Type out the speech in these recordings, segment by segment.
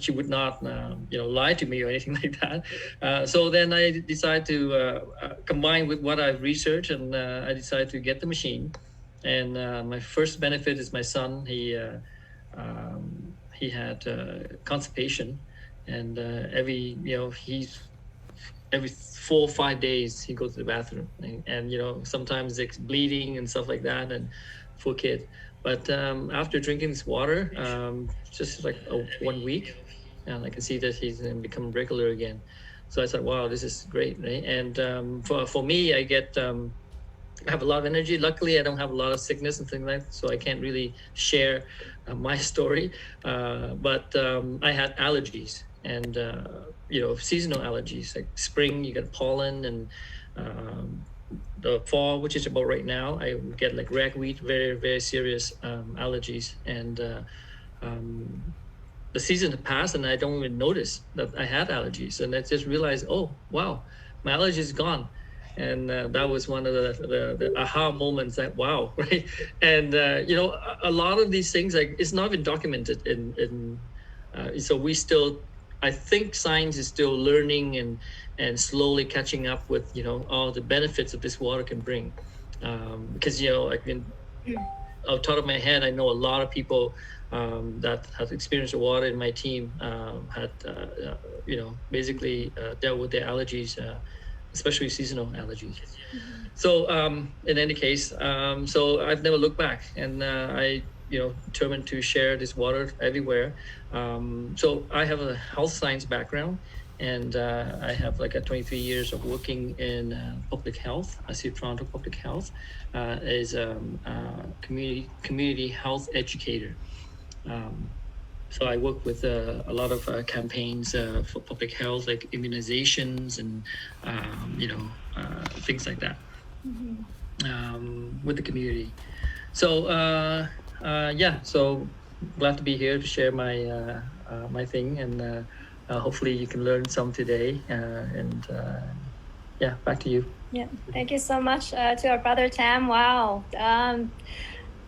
She would not, lie to me or anything like that. So then I decided to combine with what I've researched, and I decided to get the machine. And my first benefit is my son. He had constipation, and he's every 4 or 5 days he goes to the bathroom, and sometimes it's bleeding and stuff like that, and for kid. But after drinking this water, just like 1 week, and I can see that he's become regular again. So I thought, wow, this is great, right? And for me, I have a lot of energy. Luckily, I don't have a lot of sickness and things like that, so I can't really share my story. But I had allergies, and seasonal allergies. Like spring, you get pollen, and the fall, which is about right now, I get like ragweed, very very serious allergies, and the season had passed, and I don't even notice that I had allergies, and I just realized, oh wow, my allergy is gone. And that was one of the aha moments, that wow, right? And a lot of these things, like, it's not been documented in so we still, I think science is still learning and slowly catching up with all the benefits that this water can bring. Because I can, off the top of my head, I know a lot of people that have experienced the water in my team had basically dealt with their allergies, especially seasonal allergies. Mm-hmm. So in any case, so I've never looked back, and I determined to share this water everywhere. So I have a health science background, and I have like 23 years of working in public health. I see Toronto Public Health as a community health educator. So I work with a lot of campaigns for public health, like immunizations and things like that, with the community. So so glad to be here to share my thing, and hopefully you can learn some today. Back to you. Yeah, thank you so much to our brother Tam. Wow.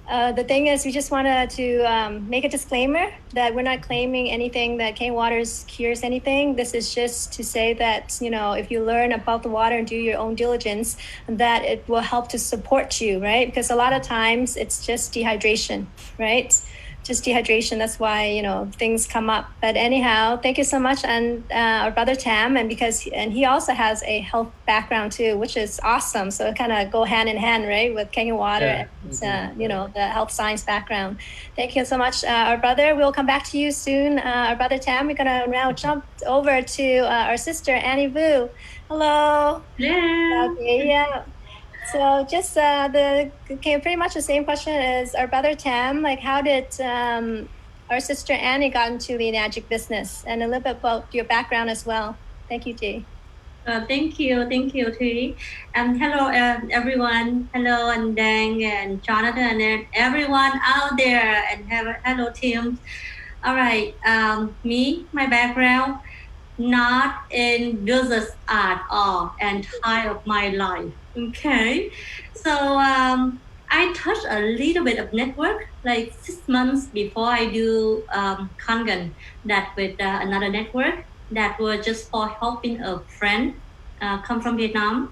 The thing is, we just wanted to make a disclaimer that we're not claiming anything that Clean Waters cures anything. This is just to say that, if you learn about the water and do your own diligence, that it will help to support you, right? Because a lot of times it's just dehydration, right? Just dehydration. That's why, things come up. But anyhow, thank you so much. And our brother Tam, and he also has a health background too, which is awesome. So it kind of go hand in hand, right? With Kangen water and, the health science background. Thank you so much, our brother. We'll come back to you soon. Our brother Tam, we're going to now jump over to our sister, Annie Vu. Hello. Yeah. Okay, yeah. So just pretty much the same question as our brother Tam. Like, how did our sister Annie got into the Enagic business, and a little bit about your background as well. Thank you, T. Thank you, T. Hello, everyone. Hello, and Dang and Jonathan and everyone out there, and hello, team. All right, my background, not in business at all, entire of my life. Okay, so I touched a little bit of network, like 6 months before I do Kangen, that with another network that was just for helping a friend come from Vietnam.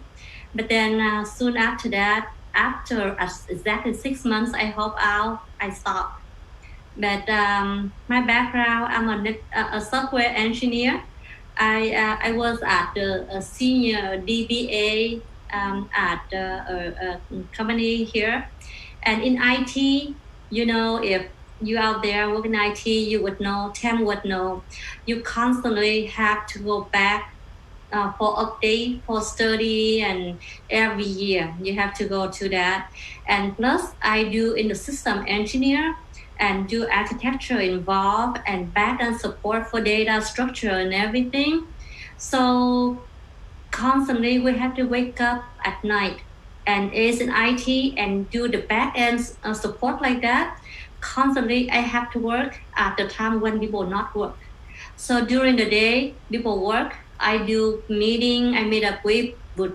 But then soon after that, after exactly 6 months I help out, I stopped. But my background, I'm a software engineer. I was at the senior DBA at a company here, and in IT, if you out there working in IT, you would know, Tam would know, you constantly have to go back for update, for study, and every year you have to go to that. And plus I do in the system engineer and do architecture involved and back-end support for data structure and everything. So constantly we have to wake up at night and is in IT and do the back-end support like that. Constantly I have to work at the time when people not work. So during the day, people work. I do meeting, I meet up with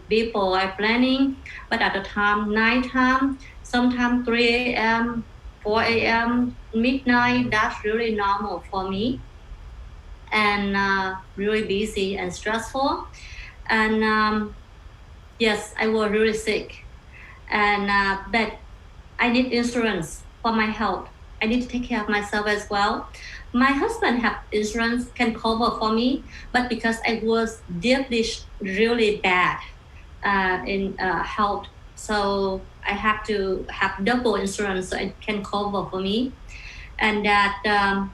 people, I planning. But at the time, night time, sometimes 3 a.m., 4 a.m., midnight, that's really normal for me. and really busy and stressful. And yes, I was really sick, and but I need insurance for my health. I need to take care of myself as well. My husband have insurance can cover for me, but because I was deeply really bad in health, so I have to have double insurance so it can cover for me, and that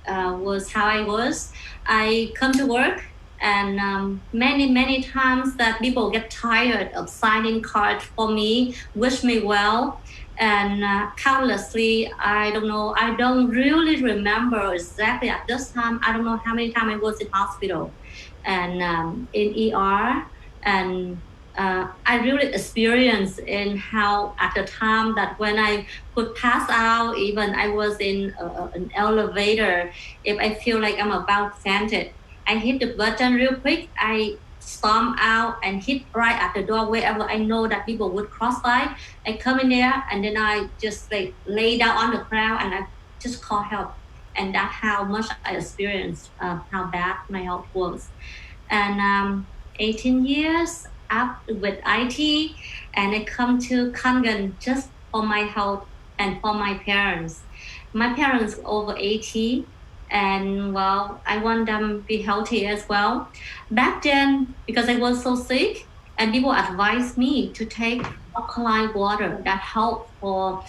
was how I was. I come to work, and many times that people get tired of signing cards for me, wish me well, and countlessly, I don't know, I don't really remember exactly at this time. I don't know how many times I was in hospital and in ER, and I really experienced in how at the time that when I could pass out, even I was in an elevator, if I feel like I'm about to faint it, I hit the button real quick. I storm out and hit right at the door wherever I know that people would cross by. I come in there and then I just like lay down on the ground and I just call help. And that's how much I experienced how bad my health was. And 18 years up with IT, and I come to Kangen just for my health and for my parents. My parents over 80, and well, I want them to be healthy as well. Back then, because I was so sick, and people advised me to take alkaline water that help for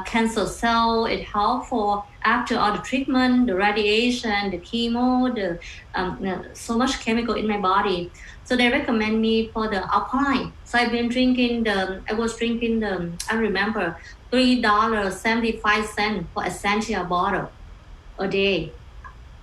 cancer cell. It help for after all the treatment, the radiation, the chemo, the so much chemical in my body. So they recommend me for the alkaline. So I've been drinking I was drinking I remember $3.75 for essential bottle a day.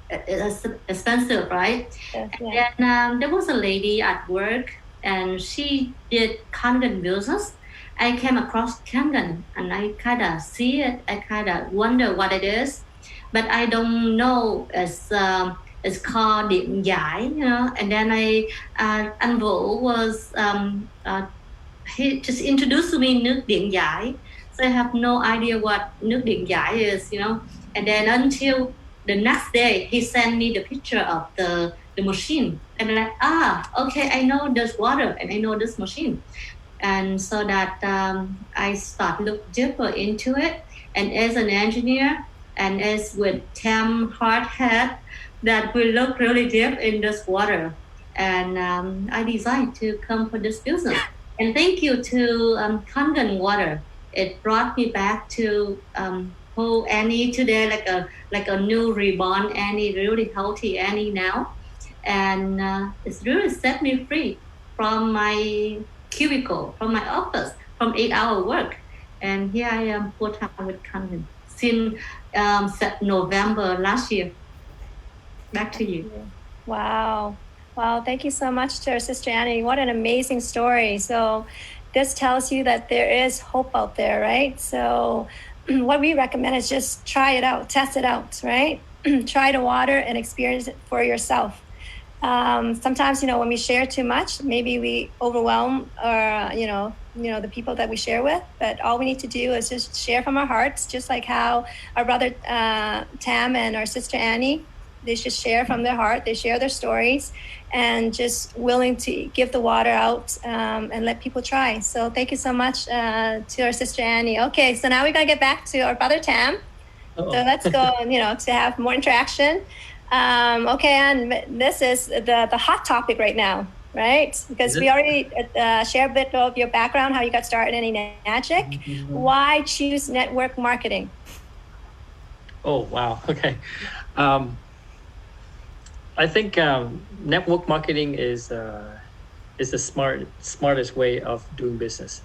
It's expensive, right? Yes, And yeah. then there was a lady at work, and she did Kangen business. I came across Kangen, and I kind of see it. I kind of wonder what it is, but I don't know. It's called Điện Giải, you know. And then anh Vũ was he just introduced me nước Điện Giải, so I have no idea what nước Điện Giải is, you know. And then until the next day, he sent me the picture of the machine, and I'm like, okay, I know there's water, and I know this machine, and so that I start look deeper into it. And as an engineer, and as with Tam Hardhead, that we look really deep in this water, and I decided to come for this business. And thank you to Kangen Water. It brought me back to who Annie today, like a new reborn Annie, really healthy Annie now, and it's really set me free from my cubicle, from my office, from 8-hour work, and here I am full time with Kangen since November last year. Back to you. Wow. Wow. Thank you so much to our sister Annie. What an amazing story. So this tells you that there is hope out there, right? So what we recommend is just try it out, test it out, right? Try the water and experience it for yourself. Sometimes, when we share too much, maybe we overwhelm the people that we share with, but all we need to do is just share from our hearts, just like how our brother Tam and our sister Annie, they just share from their heart, they share their stories, and just willing to give the water out and let people try. So thank you so much to our sister Annie. Okay, so now we got to get back to our brother Tam. Uh-oh. So let's go, to have more interaction. Okay, and this is the hot topic right now, right? Because we already shared a bit of your background, how you got started in Enagic. Mm-hmm. Why choose network marketing? Oh, wow. Okay. I think network marketing is the smartest way of doing business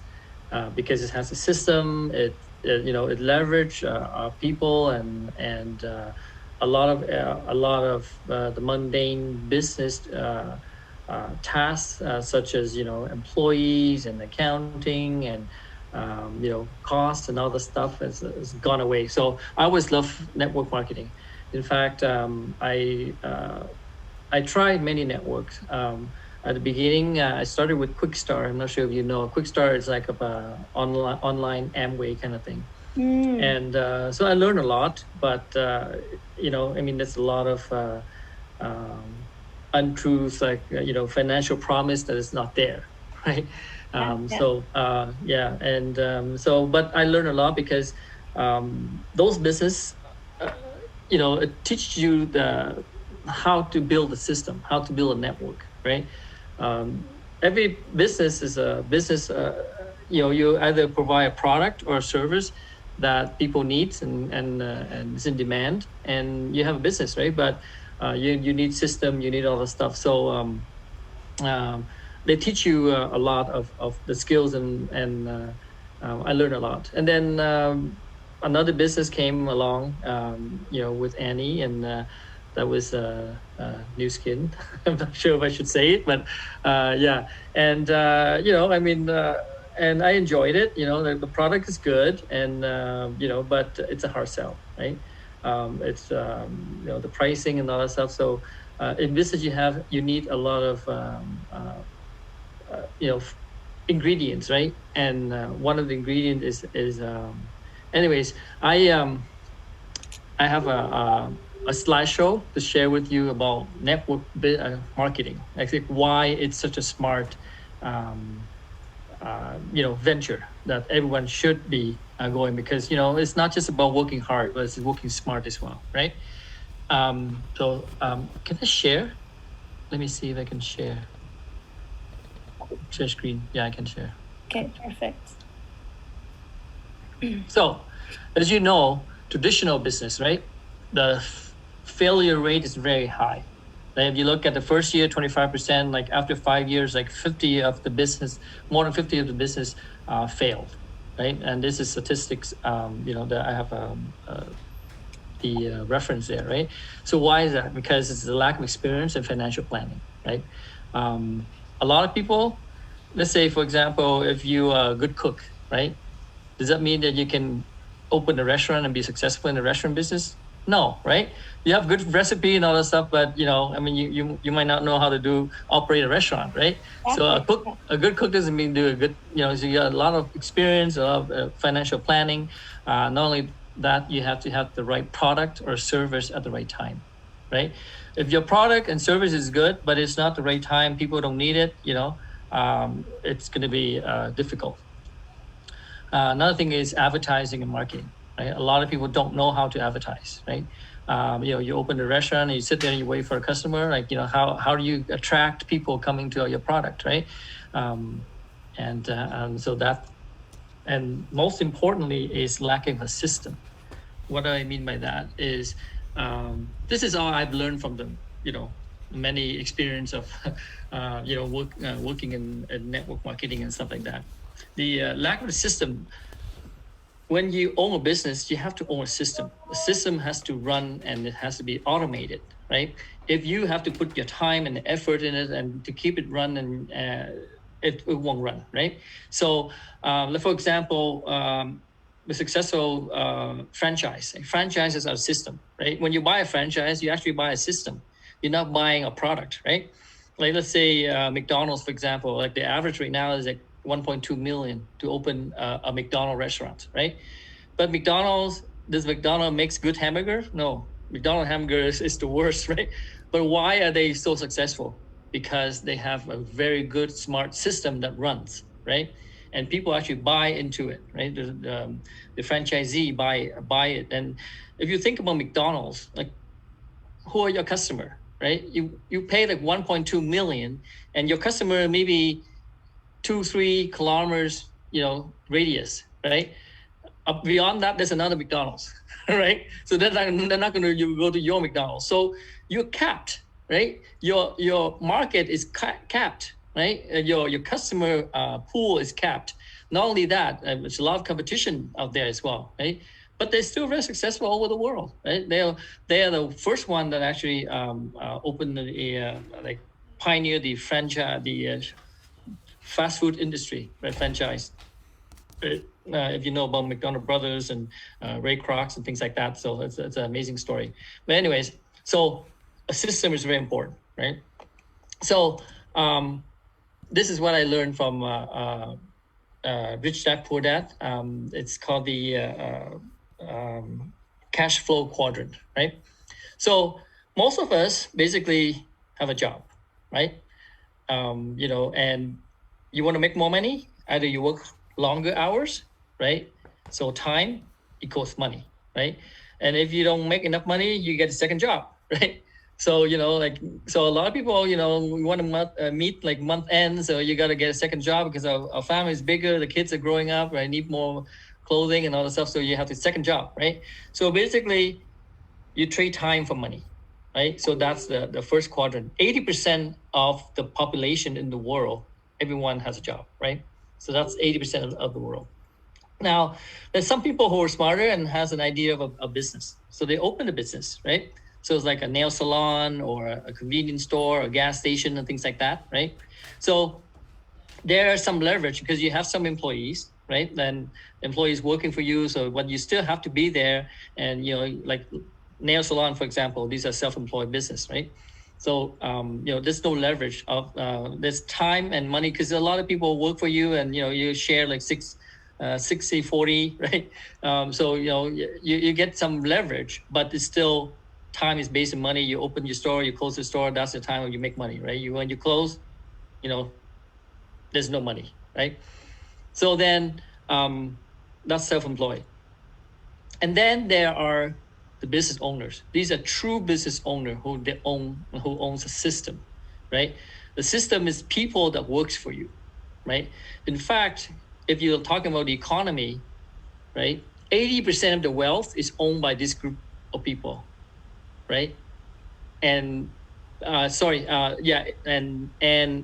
because it has a system. It leverage our people and a lot of the mundane business tasks such as employees and accounting and costs and all the stuff has gone away. So I always love network marketing. In fact, I tried many networks. At the beginning, I started with Quickstar. I'm not sure if you know. Quickstar is like a online Amway kind of thing. And so I learned a lot, but there's a lot of untruths, like financial promise that is not there, right? Yeah. So and so, but I learned a lot because those business, it teaches you how to build a system, how to build a network, right? Um, every business is a business. You either provide a product or a service that people need and is in demand, and you have a business, right? But you need system, you need all the stuff. So they teach you a lot of the skills, and I learned a lot. And then another business came along, with Annie, and that was New Skin. I'm not sure if I should say it, but yeah. And and I enjoyed it. The product is good, and but it's a hard sell, right? It's the pricing and all that stuff. So in business, you need a lot of ingredients, right? And one of the ingredients is anyways, I have a slideshow to share with you about network marketing. I think why it's such a smart venture that everyone should be going, because it's not just about working hard, but it's working smart as well, right? So can I share? Let me see if I can share screen. Yeah, I can share. Okay, perfect. So as you know, traditional business, right, the failure rate is very high. If you look at the first year, 25%, like after 5 years, like more than 50 of the business failed, right? And this is statistics, that I have the reference there, right? So why is that? Because it's the lack of experience in financial planning, right? A lot of people, let's say, for example, if you're a good cook, right? Does that mean that you can open a restaurant and be successful in the restaurant business? No, right? You have good recipe and all that stuff, but you might not know how to operate a restaurant, right? So a good cook doesn't mean do a good, so you got a lot of experience, a lot of financial planning. Not only that, you have to have the right product or service at the right time, right? If your product and service is good, but it's not the right time, people don't need it, it's going to be difficult. Another thing is advertising and marketing, right? A lot of people don't know how to advertise, right? You open a restaurant and you sit there and you wait for a customer. Like, how do you attract people coming to your product, right? So that, and most importantly, is lacking a system. What do I mean by that is, this is all I've learned from the, many experience of, working in network marketing and stuff like that. The lack of a system. When you own a business, you have to own a system. The system has to run and it has to be automated, right? If you have to put your time and effort in it and to keep it run, and it won't run, right? So, for example, the successful franchise. Franchises are a system, right? When you buy a franchise, you actually buy a system. You're not buying a product, right? Like, let's say McDonald's, for example, like the average right now is like 1.2 million to open a McDonald's restaurant, right? But does McDonald's makes good hamburger? No, McDonald's hamburger is the worst, right? But why are they so successful? Because they have a very good, smart system that runs, right? And people actually buy into it, right? The franchisee buy it. And if you think about McDonald's, like, who are your customer, right? You pay like 1.2 million, and your customer maybe 2-3 kilometers, radius, right? Up beyond that, there's another McDonald's, right? So they're not going to go to your McDonald's. So you're capped, right? Your market is capped, right? Your customer pool is capped. Not only that, there's a lot of competition out there as well, right? But they're still very successful all over the world, right? They are the first one that actually opened pioneer the franchise, the fast food industry, right? Franchise. If you know about McDonald Brothers and Ray Kroc and things like that, so it's an amazing story. But anyways, so a system is very important, right? So this is what I learned from Rich Dad Poor Dad. It's called the cash flow quadrant, right? So most of us basically have a job, right? You know, and you want to make more money, either you work longer hours, right? So time equals money, right? And if you don't make enough money, you get a second job, right? So, you know, like, so a lot of people, you know, we want to meet like month end. So you got to get a second job because our family is bigger. The kids are growing up, right? Need more clothing and all the stuff. So you have the second job, right? So basically you trade time for money, right? So that's the first quadrant. 80% of the population in the world, everyone has a job, right? So that's 80% of the world. Now, there's some people who are smarter and has an idea of a business. So they open a business, right? So it's like a nail salon or a convenience store, a gas station and things like that, right? So there are some leverage because you have some employees, right? Then employees working for you. So but you still have to be there. And, you know, like nail salon, for example, these are self-employed business, right? So, you know, there's no leverage of, there's time and money because a lot of people work for you and, you know, you share like 60-40, right? So, you know, you get some leverage, but it's still time is based on money. You open your store, you close the store, that's the time when you make money, right? When you close, you know, there's no money, right? So then that's self-employed. And then there are the business owners. These are true business owners who owns a system, right? The system is people that works for you, right? In fact, if you're talking about the economy, right, 80% of the wealth is owned by this group of people, right? And and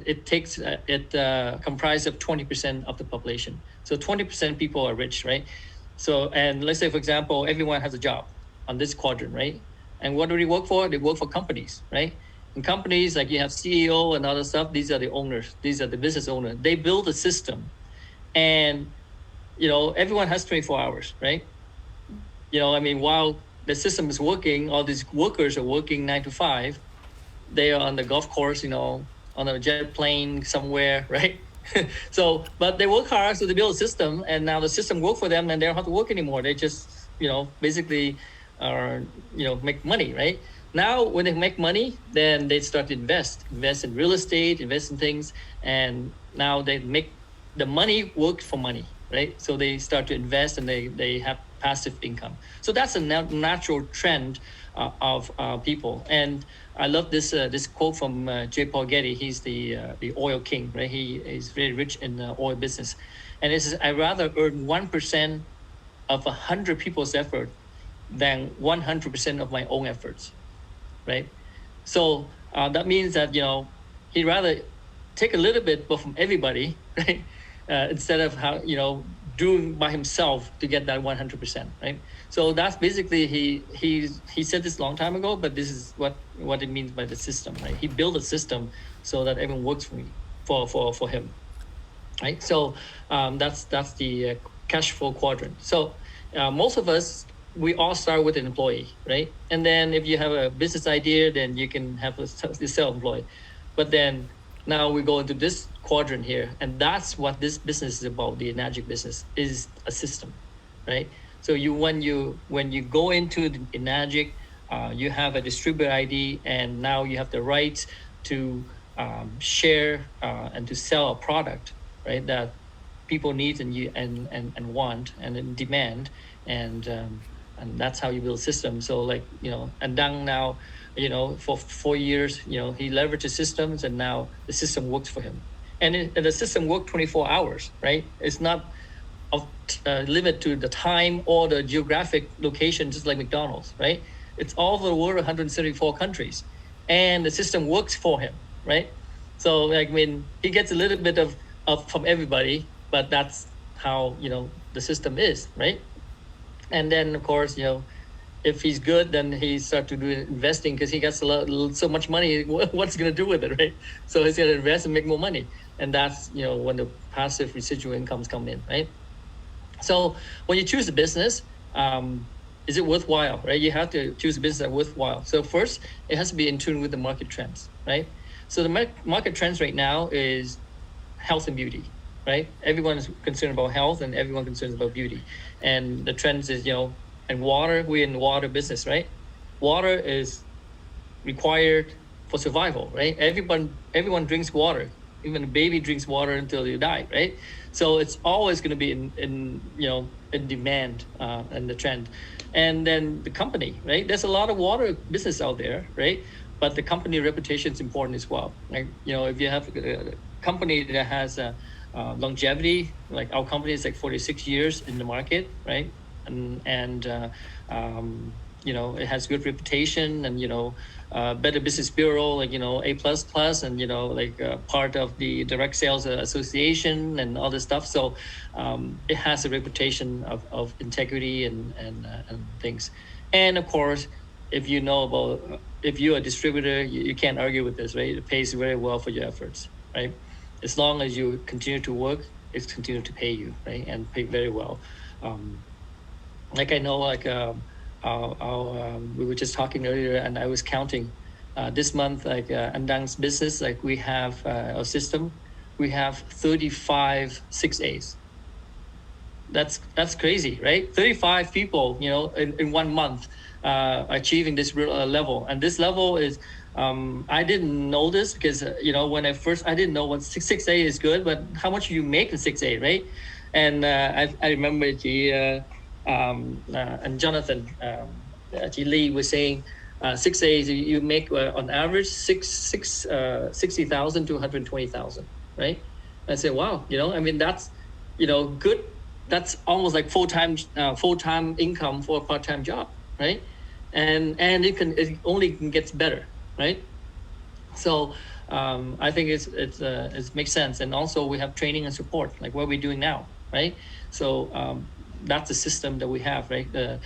it takes comprised of 20% of the population. So 20% people are rich, right? So, and let's say, for example, everyone has a job on this quadrant, right? And what do they work for? They work for companies, right? And companies, like you have CEO and other stuff, these are the owners, these are the business owners. They build a system and, you know, everyone has 24 hours, right? You know, I mean, while the system is working, all these workers are working 9 to 5, they are on the golf course, you know, on a jet plane somewhere, right? So, but they work hard, so they build a system, and now the system work for them, and they don't have to work anymore. They just, you know, basically are, you know, make money, right? Now, when they make money, then they start to invest in real estate, invest in things, and now they make the money work for money, right? So they start to invest, and they have passive income. So that's a natural trend of people. And I love this quote from J. Paul Getty. He's the oil king, right? He is very rich in the oil business, and it says, "I rather earn 1% of 100 people's effort than 100% of my own efforts," right? So that means that, you know, he'd rather take a little bit from everybody, right? Instead of how, you know, doing by himself to get that 100%, right? So that's basically he said this a long time ago, but this is what it means by the system, right? He built a system so that everyone works for him, right? So that's the cash flow quadrant. So most of us, we all start with an employee, right? And then if you have a business idea, then you can have the self-employed. But then now we go into this quadrant here, and that's what this business is about. The Enagic business is a system, right? So when you go into the Enagic, you have a distributor ID, and now you have the rights to share and to sell a product, right? That people need and want and demand, and that's how you build a system. So, like, you know, and Dang now, you know, for 4 years, you know, he leverages systems, and now the system works for him. And the system works 24 hours, right? It's not limit to the time or the geographic location, just like McDonald's, right? It's all over the world, 174 countries, and the system works for him, right? So, like, I mean, he gets a little bit of from everybody, but that's how, you know, the system is, right? And then, of course, you know, if he's good, then he start to do investing because he gets so much money. What's he gonna do with it, right? So he's gonna invest and make more money, and that's, you know, when the passive residual incomes come in, right? So when you choose a business, is it worthwhile, right? You have to choose a business that's worthwhile. So first, it has to be in tune with the market trends, right? So the market trends right now is health and beauty, right? Everyone is concerned about health, and everyone concerns about beauty. And the trends is, you know, and water, we're in the water business, right? Water is required for survival, right? Everyone drinks water. Even a baby drinks water until you die, right? So it's always going to be in demand and the trend. And then the company, right? There's a lot of water business out there, right? But the company reputation is important as well. Like, if you have a company that has longevity, like our company is like 46 years in the market, right? And it has good reputation, and Better Business Bureau, like A++, and part of the Direct Sales Association and all this stuff. So it has a reputation of integrity and things. And of course, if you're a distributor, you can't argue with this, right? It pays very well for your efforts, right? As long as you continue to work, it's continue to pay you, right? And pay very well. I know, we were just talking earlier, and I was counting this month, Andang's business, we have our system, we have 35 6As. That's crazy, right? 35 people, in 1 month achieving this level. And this level is, I didn't know this because, when I didn't know what 6A is good, but how much you make in 6A, right? And I remember and Jonathan, Lee was saying 6A you make on average 60,000 to 120,000, right? I said, wow, that's, good. That's almost like full-time income for a part-time job, right? And it only gets better, right? So I think it makes sense. And also we have training and support, like what we're doing now, right? So that's the system that we have, right? The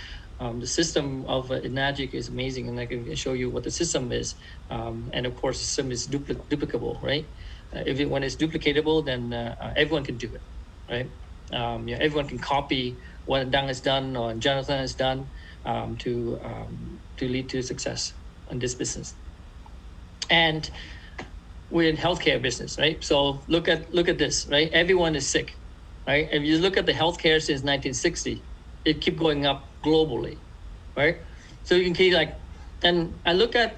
system of Enagic is amazing, and I can show you what the system is. And of course, the system is duplicable, right? When it's duplicatable, then everyone can do it, right? Everyone can copy what Dang has done or Jonathan has done to lead to success in this business. And we're in healthcare business, right? So look at this, right? Everyone is sick, right? If you look at the healthcare since 1960, it keep going up globally, right? So you can see and I look at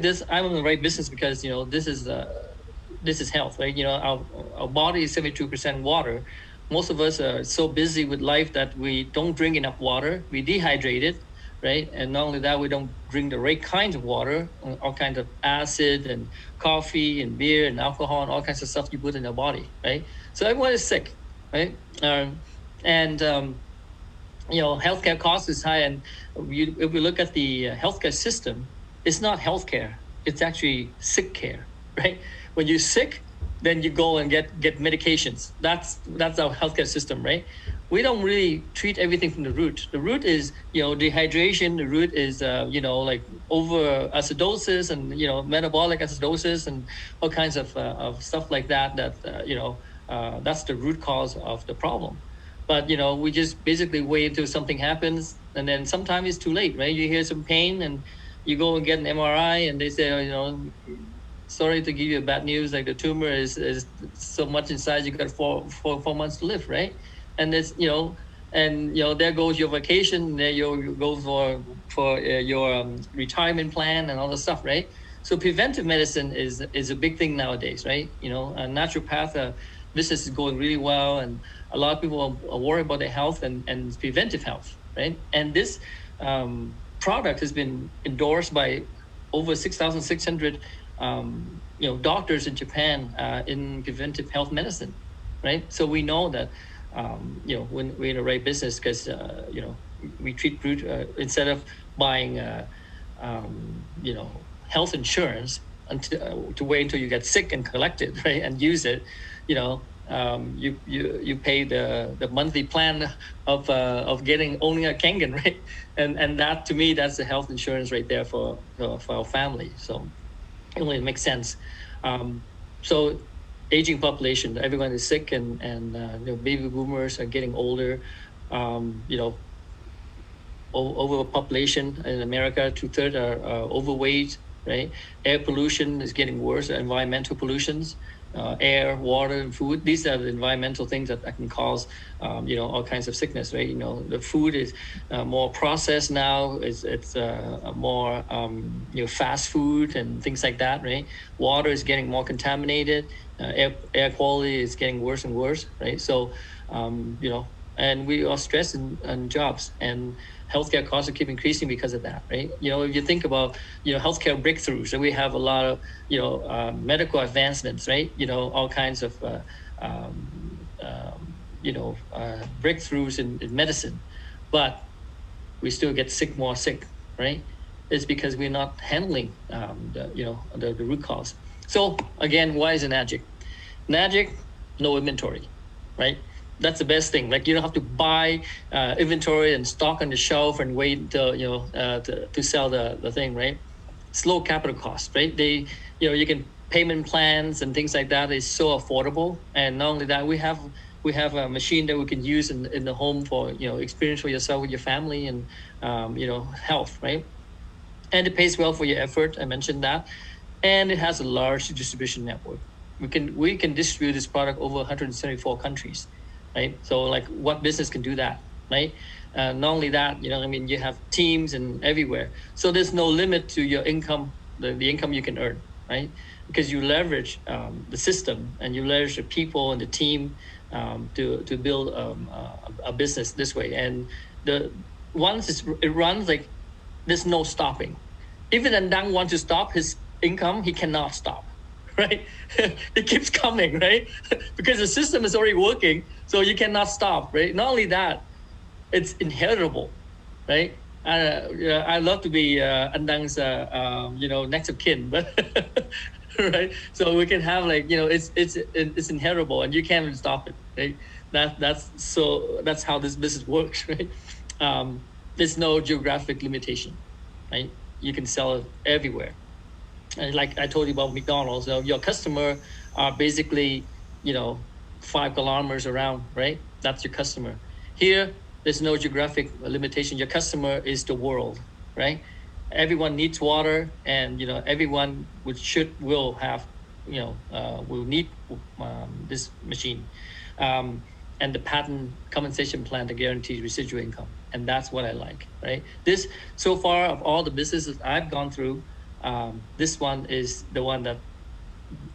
this. I'm in the right business because this is health, right? Our body is 72% water. Most of us are so busy with life that we don't drink enough water. We dehydrate it, right? And not only that, we don't drink the right kinds of water, all kinds of acid and coffee and beer and alcohol and all kinds of stuff you put in your body, right? So everyone is sick, right? Healthcare cost is high. And if we look at the healthcare system, it's not healthcare. It's actually sick care, right? When you're sick, then you go and get medications. That's our healthcare system, right? We don't really treat everything from the root. The root is, dehydration. The root is, over acidosis and, metabolic acidosis and all kinds of stuff like that, that's the root cause of the problem. But, we just basically wait until something happens, and then sometimes it's too late, right? You hear some pain and you go and get an MRI and they say, sorry to give you bad news, like the tumor is so much in size, you got 4 months to live, right? And it's, there goes your vacation, there you go for your retirement plan and all this stuff, right? So preventive medicine is a big thing nowadays, right? Naturopath business is going really well, and a lot of people are worried about their health and preventive health, right? And this product has been endorsed by over 6,600 doctors in Japan in preventive health medicine, right? So we know that when we're in the right business, because we treat root instead of buying health insurance to wait until you get sick and collect it, right, and use it. You pay the monthly plan of owning a Kangen, right? And that, to me, that's the health insurance right there for our family. So it only makes sense. So aging population, everyone is sick, and baby boomers are getting older. Overpopulation in America, 2/3 are overweight, right? Air pollution is getting worse, environmental pollutions. air, water, and food. These are the environmental things that can cause, all kinds of sickness, right? The food is more processed now. It's more, fast food and things like that, right? Water is getting more contaminated. Air quality is getting worse and worse, right? So, and we are stressed in jobs, and healthcare costs are keep increasing because of that, right? If you think about, healthcare breakthroughs, we have a lot of, medical advancements, right? All kinds of, breakthroughs in medicine, but we still get more sick, right? It's because we're not handling, the root cause. So again, why is Enagic? Enagic, no inventory, right? That's the best thing. Like, you don't have to buy inventory and stock on the shelf and wait till, to sell the thing, right? It's low capital cost, right? You can payment plans and things like that is so affordable. And not only that, we have a machine that we can use in the home for, experience for yourself with your family and, health, right? And it pays well for your effort. I mentioned that. And it has a large distribution network. We can distribute this product over 174 countries. Right. So like, what business can do that, right? Not only that, you have teams and everywhere. So there's no limit to your income, the income you can earn, right? Because you leverage the system and you leverage the people and the team to build a business this way. And once it runs, like, there's no stopping. Even Andang wants to stop his income, he cannot stop. Right? It keeps coming, right? Because the system is already working, so you cannot stop, right? Not only that, it's inheritable, right? I love to be Andang's, next of kin, but right? So we can have, like, it's inheritable, and you can't even stop it, right? That's how this business works, right? There's no geographic limitation, right? You can sell it everywhere. And like I told you about McDonald's, your customer are basically, 5 kilometers around, right? That's your customer. Here, there's no geographic limitation. Your customer is the world, right? Everyone needs water, and, everyone will have, will need this machine. And the patent compensation plan to guarantee residual income. And that's what I like, right? This, so far, of all the businesses I've gone through, this one is the one that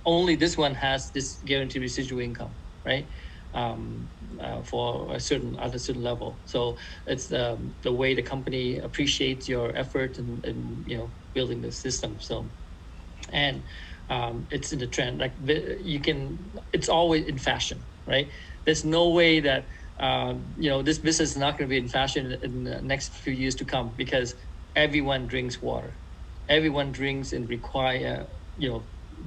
only this one has this guaranteed residual income, right? For a certain level. So it's the way the company appreciates your effort in building the system. So, and it's in the trend. Like, it's always in fashion, right? There's no way that this business is not going to be in fashion in the next few years to come, because everyone drinks water. Everyone drinks and require,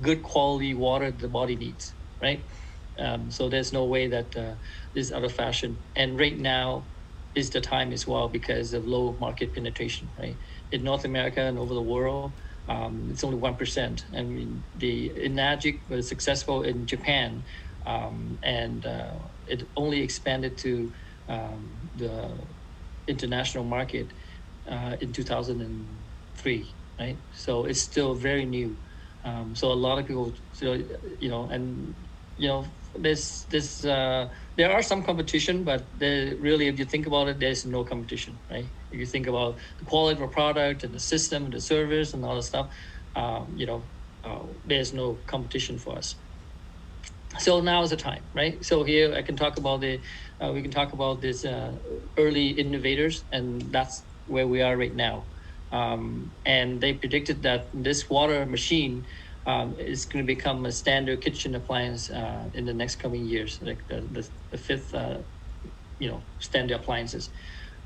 good quality water the body needs, right? So there's no way that this is out of fashion. And right now is the time as well, because of low market penetration, right? In North America and over the world, it's only 1%. I mean, the Enagic was successful in Japan, and it only expanded to the international market in 2003. Right, so it's still very new. So a lot of people, there are some competition, but really, if you think about it, there's no competition, right? If you think about the quality of a product and the system and the service and all the stuff, there's no competition for us. So now is the time, right? So here I can talk about we can talk about this early innovators, and that's where we are right now. And they predicted that this water machine is going to become a standard kitchen appliance in the next coming years, like the fifth, standard appliances.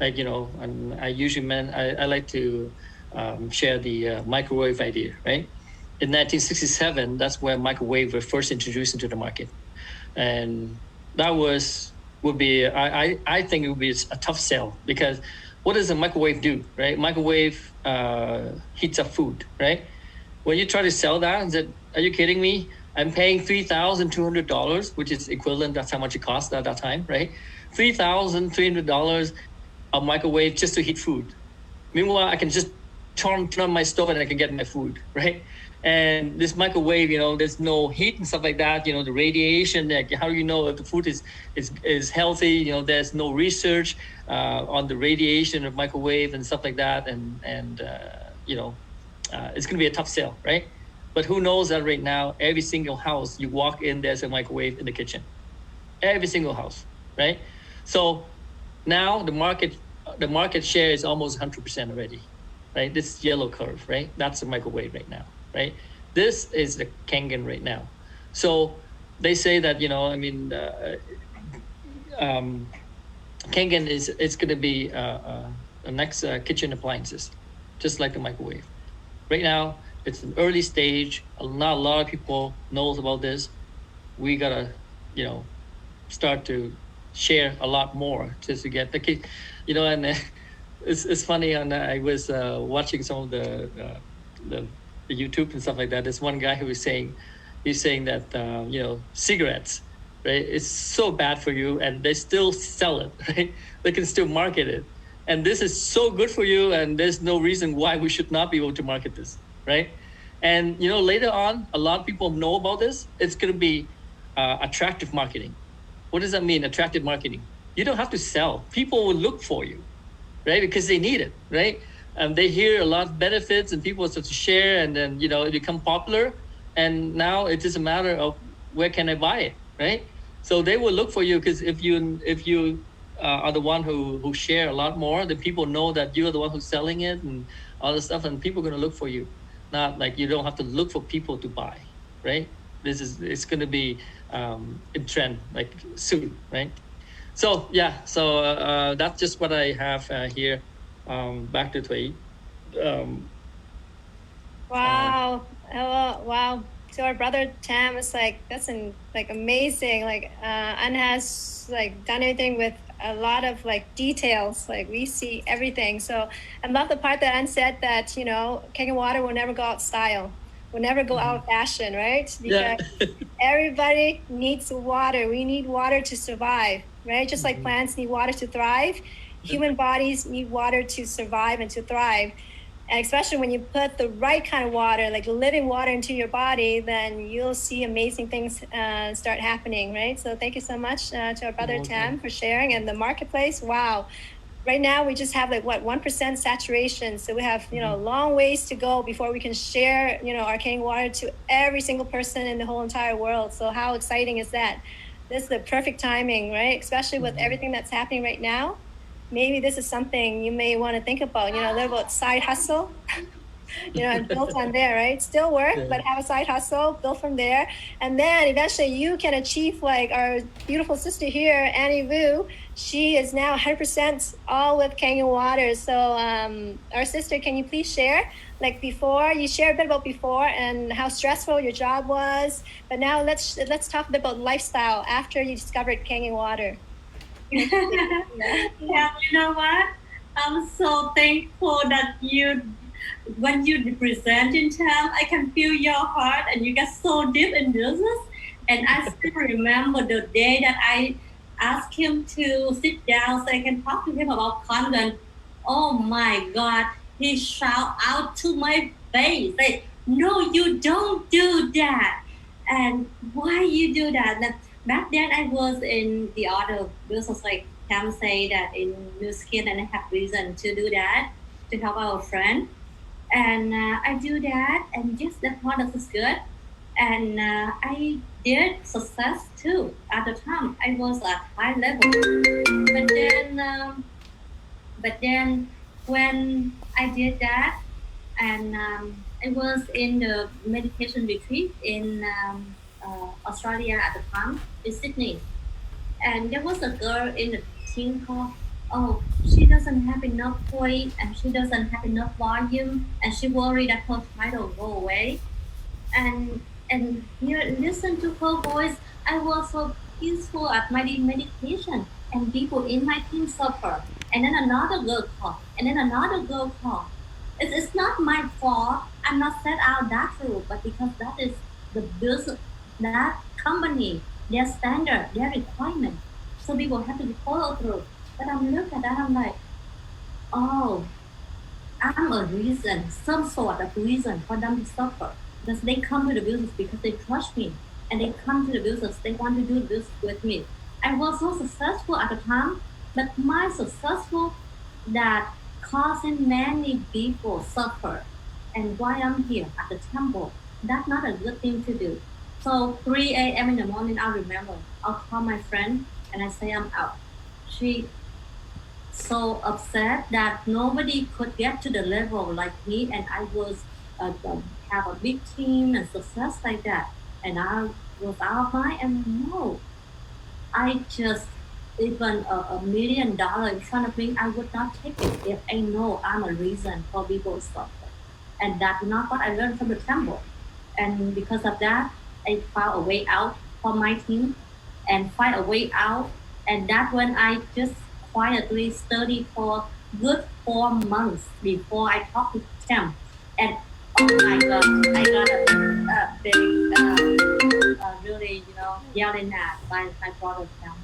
Like, and I usually I like to share the microwave idea, right? In 1967, that's where microwave were first introduced into the market, and that would be I think it would be a tough sell, because what does a microwave do, right? Microwave heats up food, right? When you try to sell that, are you kidding me? I'm paying $3,200, which is equivalent. That's how much it cost at that time, right? $3,300 a microwave just to heat food. Meanwhile, I can just turn on my stove and I can get my food, right? And this microwave, there's no heat and stuff like that. The radiation, like how do you know if the food is healthy? There's no research on the radiation of microwave and stuff like that, and it's going to be a tough sell, right? But who knows that right now, every single house you walk in, there's a microwave in the kitchen. Every single house, right? So now the market share is almost 100% already, right? This yellow curve, right? That's the microwave right now, right? This is the Kangen right now. So they say that, Kangen it's going to be the next kitchen appliances, just like the microwave. Right now, it's an early stage. Not a lot of people knows about this. We gotta, start to share a lot more just to get the kid, and it's funny. And I was watching some of the YouTube and stuff like that. There's one guy who was saying, that cigarettes, right? It's so bad for you, and they still sell it, right? They can still market it, and this is so good for you, and there's no reason why we should not be able to market this, right? And later on, a lot of people know about this. It's going to be attractive marketing. What does that mean? Attractive marketing. You don't have to sell. People will look for you, right? Because they need it, right? They hear a lot of benefits, and people start to share, and then it become popular. And now it is a matter of where can I buy it, right? So they will look for you, because if you are the one who share a lot more, then people know that you're the one who's selling it and all this stuff, and people are going to look for you. Not like you don't have to look for people to buy, right? It's going to be in trend like soon, right? So yeah, that's just what I have here. Back to Thuy. Wow. Wow. So our brother Tam is that's amazing. An has done everything with a lot of details. We see everything. So I love the part that An said that, Kangen water will never go out of style, will never go out of fashion, right? Because everybody needs water. We need water to survive, right? Just like plants need water to thrive, human bodies need water to survive and to thrive. And especially when you put the right kind of water, like living water into your body, then you'll see amazing things start happening, right? So thank you so much to our brother Tam for sharing. And the marketplace, wow. Right now we just have 1% saturation. So we have, long ways to go before we can share, our Kangen water to every single person in the whole entire world. So how exciting is that? This is the perfect timing, right? Especially with everything that's happening right now. Maybe this is something you may want to think about, a little bit side hustle, and built on there, right? Still work, but have a side hustle, built from there. And then eventually you can achieve our beautiful sister here, Annie Vu. She is now 100% all with Kangen water. So our sister, can you please share? Before, you share a bit about before and how stressful your job was. But now let's talk a bit about lifestyle after you discovered Kangen water. Yeah, you know what? I'm so thankful that when you present in Tam, I can feel your heart and you get so deep in business. And I still remember the day that I asked him to sit down so I can talk to him about content. Oh my God, he shout out to my face, no, you don't do that. And why you do that? Back then, I was in the auto business, like Tam say that in Nu Skin, and I have reason to do that to help our friend. And I do that, and just the product is good. And I did success too. At the time, I was at high level. But then when I did that, and I was in the meditation retreat in Australia at the time, in Sydney. And there was a girl in the team called, she doesn't have enough weight and she doesn't have enough volume and she worried that her title will go away. And here, listen to her voice. I was so peaceful at my meditation and people in my team suffer. And then another girl called, and then another girl called. It's not my fault. I'm not set out that rule, but because that is the business, that company, their standard, their requirement. So people have to follow through. But I'm looking at that, I'm like, I'm a reason, some sort of reason for them to suffer. Because they come to the business because they trust me. And they come to the business, they want to do business with me. I was so successful at the time, but my successful that causing many people suffer. And why I'm here at the temple, that's not a good thing to do. So 3 a.m. in the morning, I remember, I'll call my friend and I say I'm out. She so upset that nobody could get to the level like me, and I was have a big team and success like that, and I was out of mind. And no, I just even $1 million in front of me, I would not take it if I know I'm a reason for people suffer, and that's not what I learned from the temple. And because of that, I found a way out for my team and find a way out. And that's when I just quietly studied for good 4 months before I talked to them. And oh my God, I got a big, really, yelling at by my brother Tam.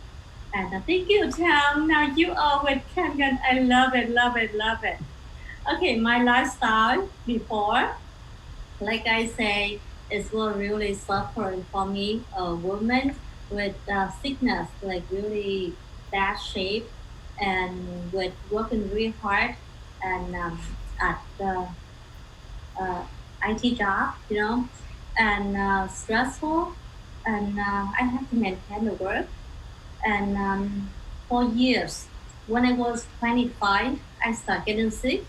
And thank you, Tam. Now you are with Kangan. I love it, love it, love it. Okay, my lifestyle before, like I say, it was really suffering for me. A woman with sickness, like really bad shape, and with working really hard, and at the IT job, and stressful, and I have to maintain the work. And for years, when I was 25, I started getting sick,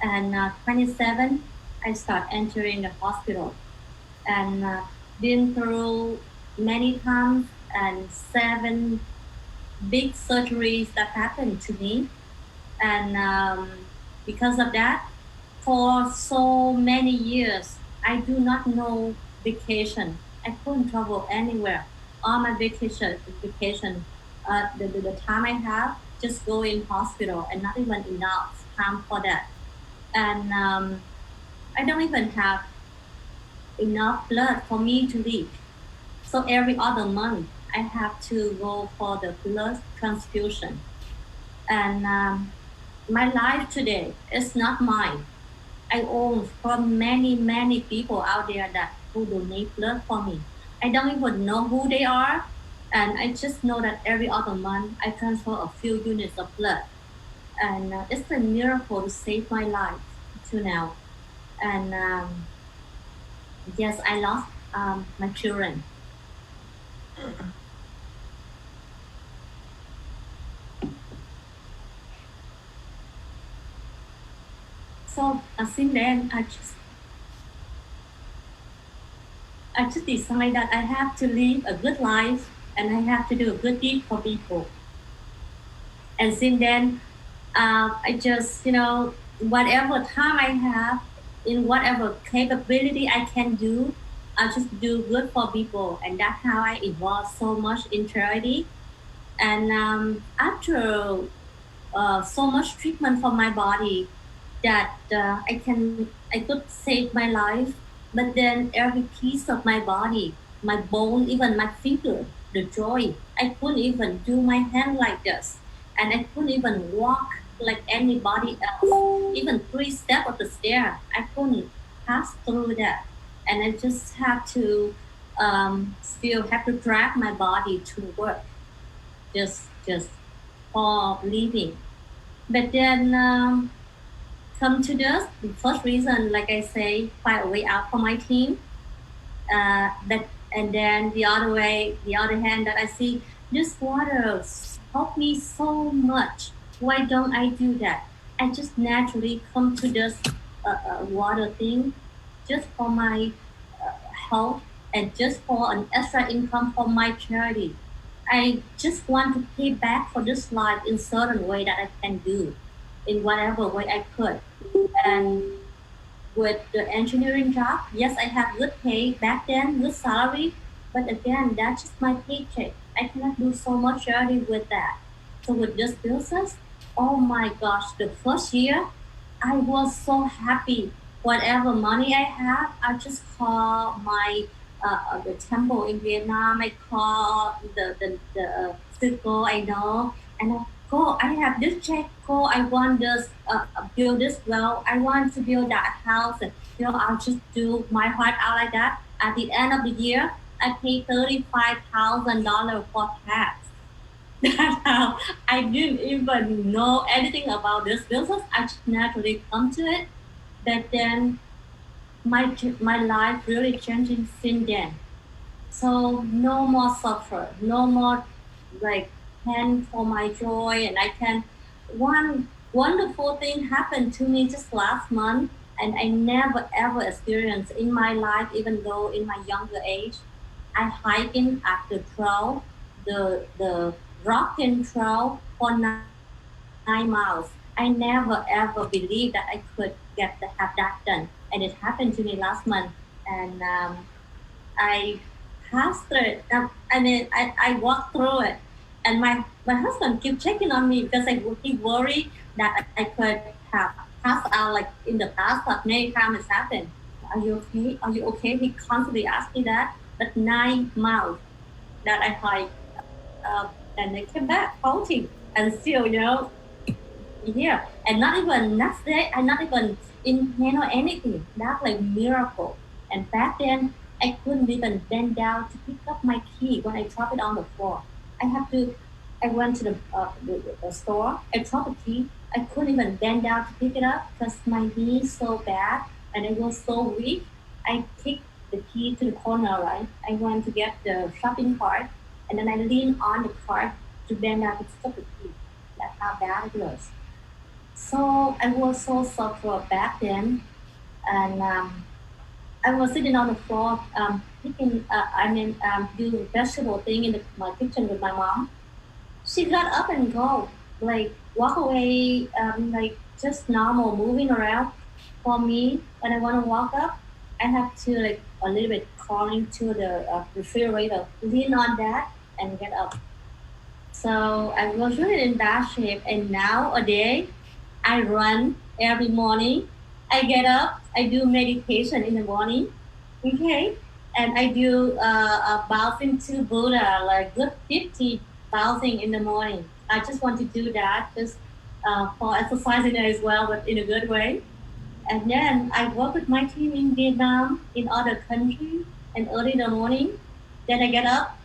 and 27, I start entering the hospital, and been through many times and 7 big surgeries that happened to me. And because of that, for so many years, I do not know vacation. I couldn't travel anywhere. All my vacation, the time I have, just go in hospital and not even enough time for that. And I don't even have enough blood for me to live. So every other month, I have to go for the blood transfusion. And my life today is not mine. I own from many, many people out there that who donate blood for me. I don't even know who they are. And I just know that every other month I transfer a few units of blood. And it's a miracle to save my life to now. And yes, I lost my children. So since then, I just decided that I have to live a good life and I have to do a good deed for people. And since then, I just, whatever time I have, in whatever capability I can do, I just do good for people. And that's how I evolve so much in charity. And after so much treatment for my body, that I could save my life, but then every piece of my body, my bone, even my finger, the joint, I couldn't even do my hand like this, and I couldn't even walk like anybody else. Even 3 steps of the stair, I couldn't pass through that, and I just have to still have to drag my body to work, just for living. But then come to this. The first reason, like I say, find a way out for my team. That and then the other way, the other hand, that I see this water help me so much. Why don't I do that? I just naturally come to this water thing, just for my health and just for an extra income for my charity. I just want to pay back for this life in certain way that I can do, in whatever way I could. And with the engineering job, yes, I have good pay back then, good salary, but again, that's just my paycheck. I cannot do so much charity with that. So with this business, oh my gosh, the first year, I was so happy. Whatever money I have, I just call my the temple in Vietnam. I call the circle I know, and I go. I have this check. Go. I want this. Build this well. I want to build that house. And, I'll just do my heart out like that. At the end of the year, I pay $35,000 for tax. That's how I didn't even know anything about this business. I just naturally come to it. But then my life really changing since then. So no more suffer, no more like pain for my joy, and I can. One wonderful thing happened to me just last month, and I never ever experienced in my life, even though in my younger age. I hiking at the trail, the rocking trail for 9 miles. I never ever believed that I could have that done, and it happened to me last month. And I passed through it. I walked through it, and my husband kept checking on me because he worried that I could have passed out like in the past, like many times it's happened. Are you okay? Are you okay? He constantly asked me that. But 9 miles that I hiked, and I came back halting and still, here. And not even next day, I not even inhale anything. That's like miracle. And back then, I couldn't even bend down to pick up my key when I drop it on the floor. I went to the store, I dropped the key. I couldn't even bend down to pick it up because my knee is so bad and I was so weak. I kicked the key to the corner, right? I went to get the shopping cart and then I leaned on the cart to bend down to pick up the key. That's how bad it was. So I was so suffered back then, and I was sitting on the floor picking, doing vegetable thing in my kitchen with my mom. She got up and go, like walk away, like just normal, moving around. For me, when I want to walk up, I have to like a little bit crawling to the refrigerator, lean on that, and get up. So I was really in bad shape, and nowadays I run every morning. I get up, I do meditation in the morning, okay, and I do bouncing to Buddha, like good 50 bouncing in the morning. I just want to do that just for exercising as well, but in a good way. And then I work with my team in Vietnam, in other countries, and early in the morning. Then I get up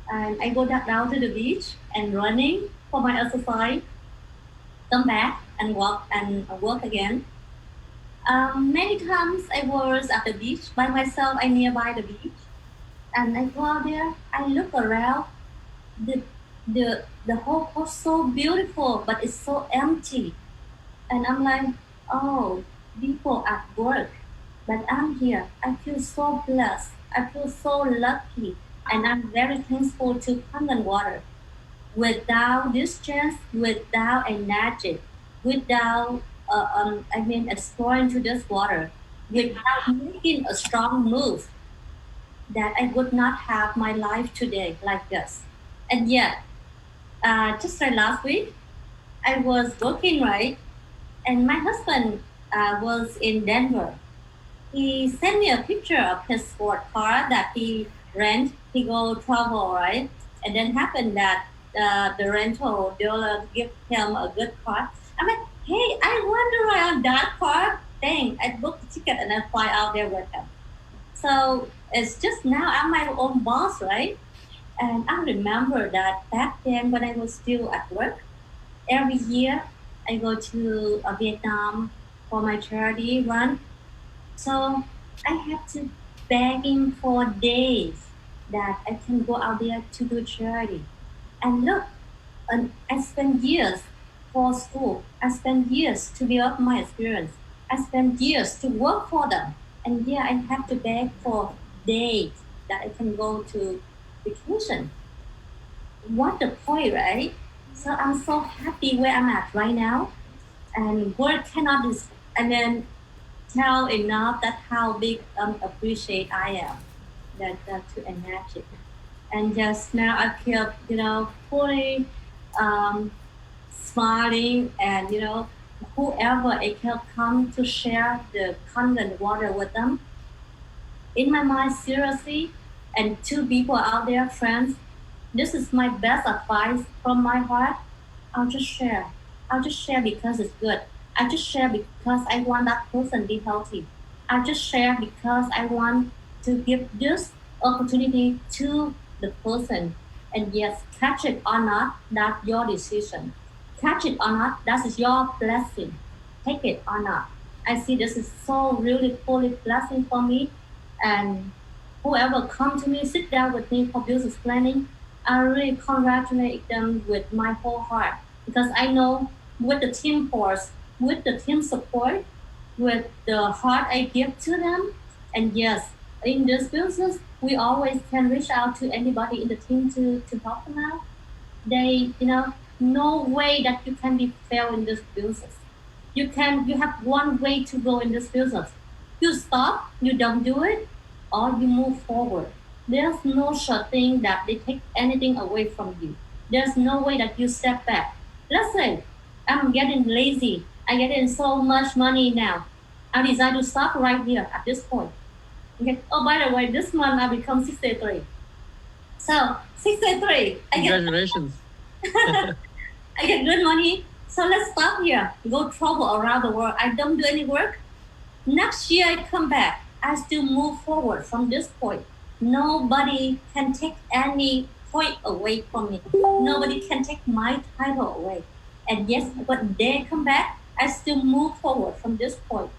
and I go down to the beach and running for my exercise, come back and walk and work again. Many times I was at the beach by myself. I nearby the beach, and I go out there. I look around. The the whole coast so beautiful, but it's so empty. And I'm like, oh, people at work, but I'm here. I feel so blessed. I feel so lucky, and I'm very thankful to Kangen Water. Without this chance, without energy, without exploring to this water, without making a strong move, that I would not have my life today like this. And yet, just like last week, I was working right, and my husband was in Denver. He sent me a picture of his sport car that he rent. He go travel, right? And then happened that the rental dealer give him a good car. I'm like, hey, I want to ride on that car. Dang, I booked the ticket and I fly out there with him. So it's just now I'm my own boss, right? And I remember that back then when I was still at work, every year I go to Vietnam for my charity run. So I have to begging for days that I can go out there to do charity. And look, and I spent years for school. I spent years to build up my experience. I spent years to work for them. And yeah, I have to beg for days that I can go to vacation. What the point, right? So I'm so happy where I'm at right now. And word cannot and then tell enough that how big appreciate I am that to energy. And just now I feel, fully smiling, and whoever I can come to share the content water with them. In my mind, seriously, and two people out there, friends, this is my best advice from my heart. I'll just share. I'll just share because it's good. I just share because I want that person to be healthy. I just share because I want to give this opportunity to the person. And yes, catch it or not, that's your decision. Catch it or not, that is your blessing. Take it or not. I see this is so really fully blessing for me. And whoever come to me, sit down with me for business planning, I really congratulate them with my whole heart because I know with the team force, with the team support, with the heart I give to them, and yes, in this business, we always can reach out to anybody in the team to help them out. No way that you can be fail in this business. You have one way to go in this business. You stop, you don't do it, or you move forward. There's no such thing that they take anything away from you. There's no way that you step back. Let's say I'm getting lazy. I getting so much money now. I decide to stop right here at this point. Okay. Oh, by the way, this month I become 63. So 63. Congratulations. I get good money. So let's stop here. Go travel around the world. I don't do any work. Next year I come back. I still move forward from this point. Nobody can take any point away from me. Nobody can take my title away. And yes, when they come back, I still move forward from this point.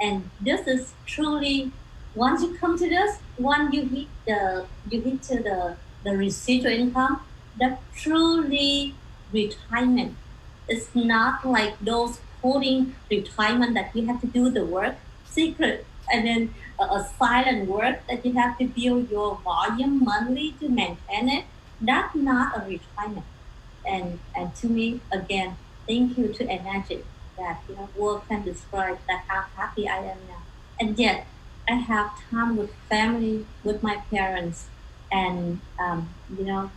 And this is truly, once you come to this, once you hit to the residual income, that truly retirement. It's not like those coding retirement that you have to do the work secret and then a silent work that you have to build your volume monthly to maintain it. That's not a retirement. And to me, again, thank you to Energy that word can describe that how happy I am now. And yet, I have time with family, with my parents, and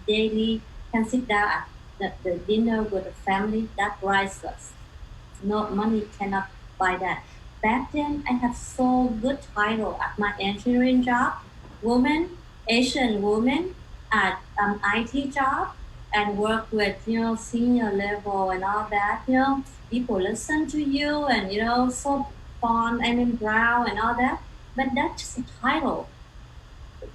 daily can sit down at the dinner with the family. That priceless. No money cannot buy that. Back then, I have so good title at my engineering job, woman, Asian woman at IT job, and work with senior level and all that. People listen to you and so fun and brown and all that. But that's just a title.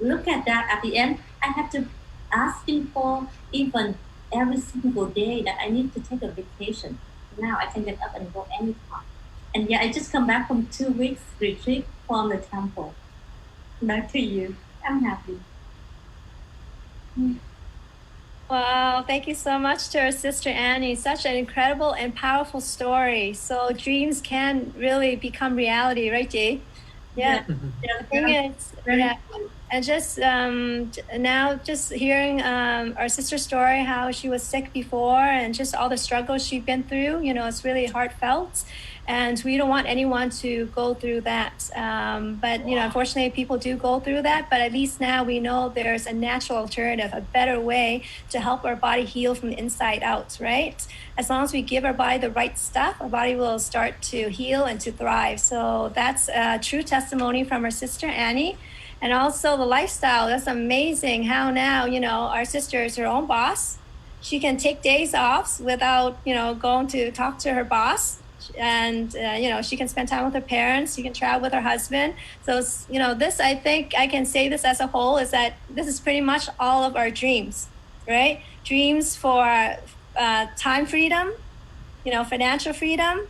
Look at that. At the end, I have to ask him for even every single day that I need to take a vacation. Now I can get up and go anytime. And yeah, I just come back from 2 weeks retreat from the temple. Back to you. I'm happy. Wow, thank you so much to our sister Annie. Such an incredible and powerful story. So dreams can really become reality, right, Jay? Yeah. The thing is, yeah. And just now, just hearing our sister's story, how she was sick before, and just all the struggles she'd been through. It's really heartfelt, and we don't want anyone to go through that. But unfortunately, people do go through that. But at least now we know there's a natural alternative, a better way to help our body heal from the inside out. Right? As long as we give our body the right stuff, our body will start to heal and to thrive. So that's a true testimony from our sister Annie. And also the lifestyle, that's amazing how now, our sister is her own boss. She can take days off without, going to talk to her boss. And, she can spend time with her parents. She can travel with her husband. So, this, I think I can say this as a whole, is that this is pretty much all of our dreams, right? Dreams for time freedom, financial freedom,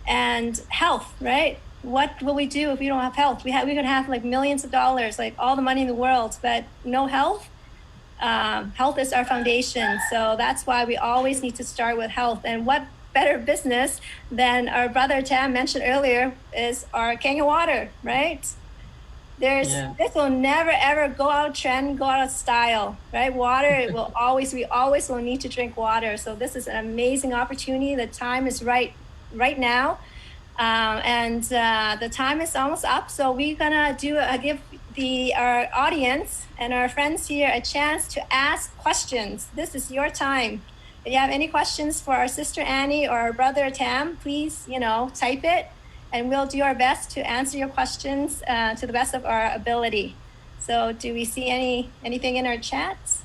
and health, right? What will we do if we don't have health? We could have like millions of dollars, like all the money in the world, but no health. Health is our foundation. So that's why we always need to start with health. And what better business than our brother Tam mentioned earlier is our Kangen water, right? This will never ever go out of trend, go out of style, right? Water we always will need to drink water. So this is an amazing opportunity. The time is right now. And the time is almost up, so we're gonna give our audience and our friends here a chance to ask questions. This is your time. If you have any questions for our sister Annie or our brother Tam, please type it, and we'll do our best to answer your questions to the best of our ability. So do we see anything in our chats?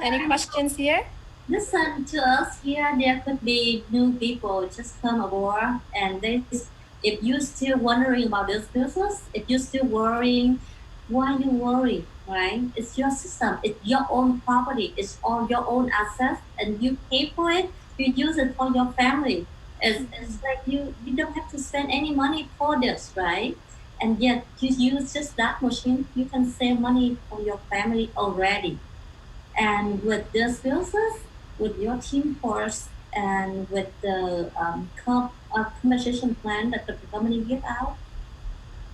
Any questions here? listen to us here. There could be new people just come aboard, and if you're still wondering about this business, if you're still worrying, why you worry, right? It's your system. It's your own property. It's all your own assets, and you pay for it. You use it for your family. It's like you don't have to spend any money for this, right? And yet you use just that machine, you can save money for your family already. And with this business, with your team force, and with the compensation plan that the company give out,